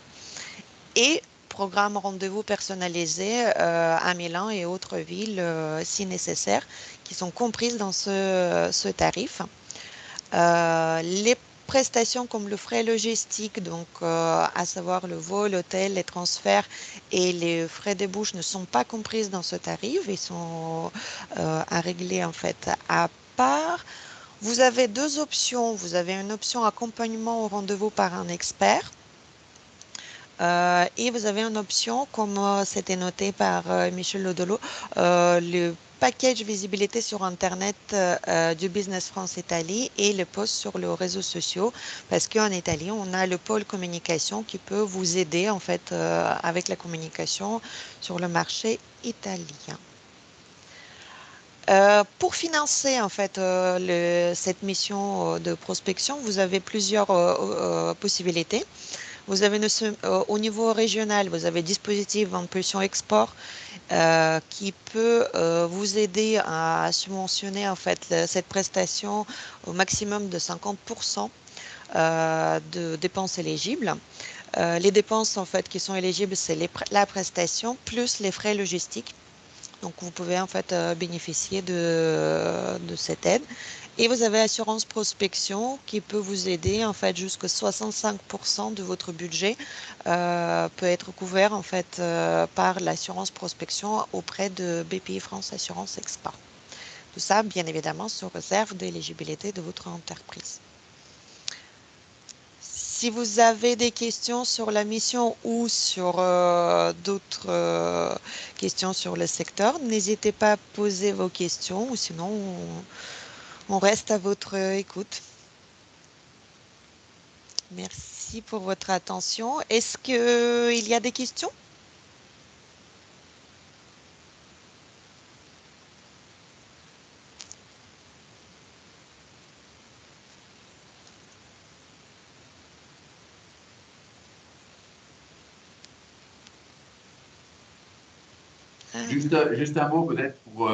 Et programme rendez-vous personnalisé à Milan et autres villes, si nécessaire, qui sont comprises dans ce tarif. Les prestations comme le frais logistique, donc à savoir le vol, l'hôtel, les transferts et les frais de bouche ne sont pas comprises dans ce tarif, ils sont à régler en fait à part. Vous avez 2 options, vous avez une option accompagnement au rendez-vous par un expert et vous avez une option comme c'était noté par Michel Lodolo, le package visibilité sur Internet du Business France Italie et le post sur les réseaux sociaux parce qu'en Italie, on a le pôle communication qui peut vous aider en fait avec la communication sur le marché italien. Pour financer en fait cette mission de prospection, vous avez plusieurs possibilités. Vous avez au niveau régional, vous avez dispositif d'impulsion export qui peut vous aider à subventionner en fait cette prestation au maximum de 50% de dépenses éligibles. Les dépenses en fait qui sont éligibles, c'est la prestation plus les frais logistiques. Donc vous pouvez en fait bénéficier de cette aide. Et vous avez assurance prospection qui peut vous aider en fait jusqu'à 65% de votre budget peut être couvert en fait par l'assurance prospection auprès de BPI France Assurance Export. Tout ça, bien évidemment, sous réserve d'éligibilité de votre entreprise. Si vous avez des questions sur la mission ou sur d'autres questions sur le secteur, n'hésitez pas à poser vos questions ou sinon on reste à votre écoute. Merci pour votre attention. Est-ce qu'il y a des questions? Juste un mot peut-être pour,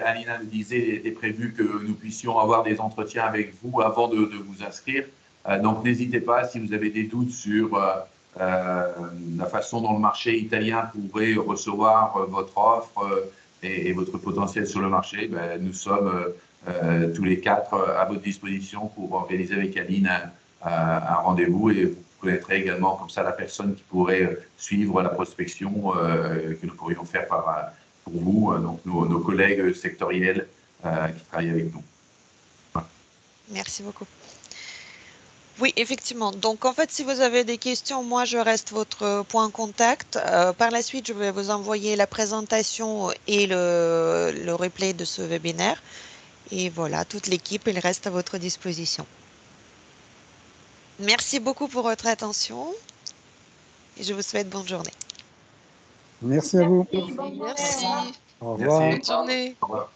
Alina nous disait, il était prévu que nous puissions avoir des entretiens avec vous avant de vous inscrire. Donc n'hésitez pas, si vous avez des doutes sur la façon dont le marché italien pourrait recevoir votre offre et votre potentiel sur le marché, ben, nous sommes tous les quatre à votre disposition pour organiser avec Aline un rendez-vous et vous connaîtrez également comme ça la personne qui pourrait suivre la prospection que nous pourrions faire pour vous, donc nos collègues sectoriels qui travaillent avec nous. Voilà. Merci beaucoup. Oui, effectivement. Donc, en fait, si vous avez des questions, moi, je reste votre point contact. Par la suite, je vais vous envoyer la présentation et le replay de ce webinaire. Et voilà, toute l'équipe, elle reste à votre disposition. Merci beaucoup pour votre attention et je vous souhaite bonne journée. Merci à vous. Merci, bonne journée. Merci. Au revoir. Bonne journée. Au revoir.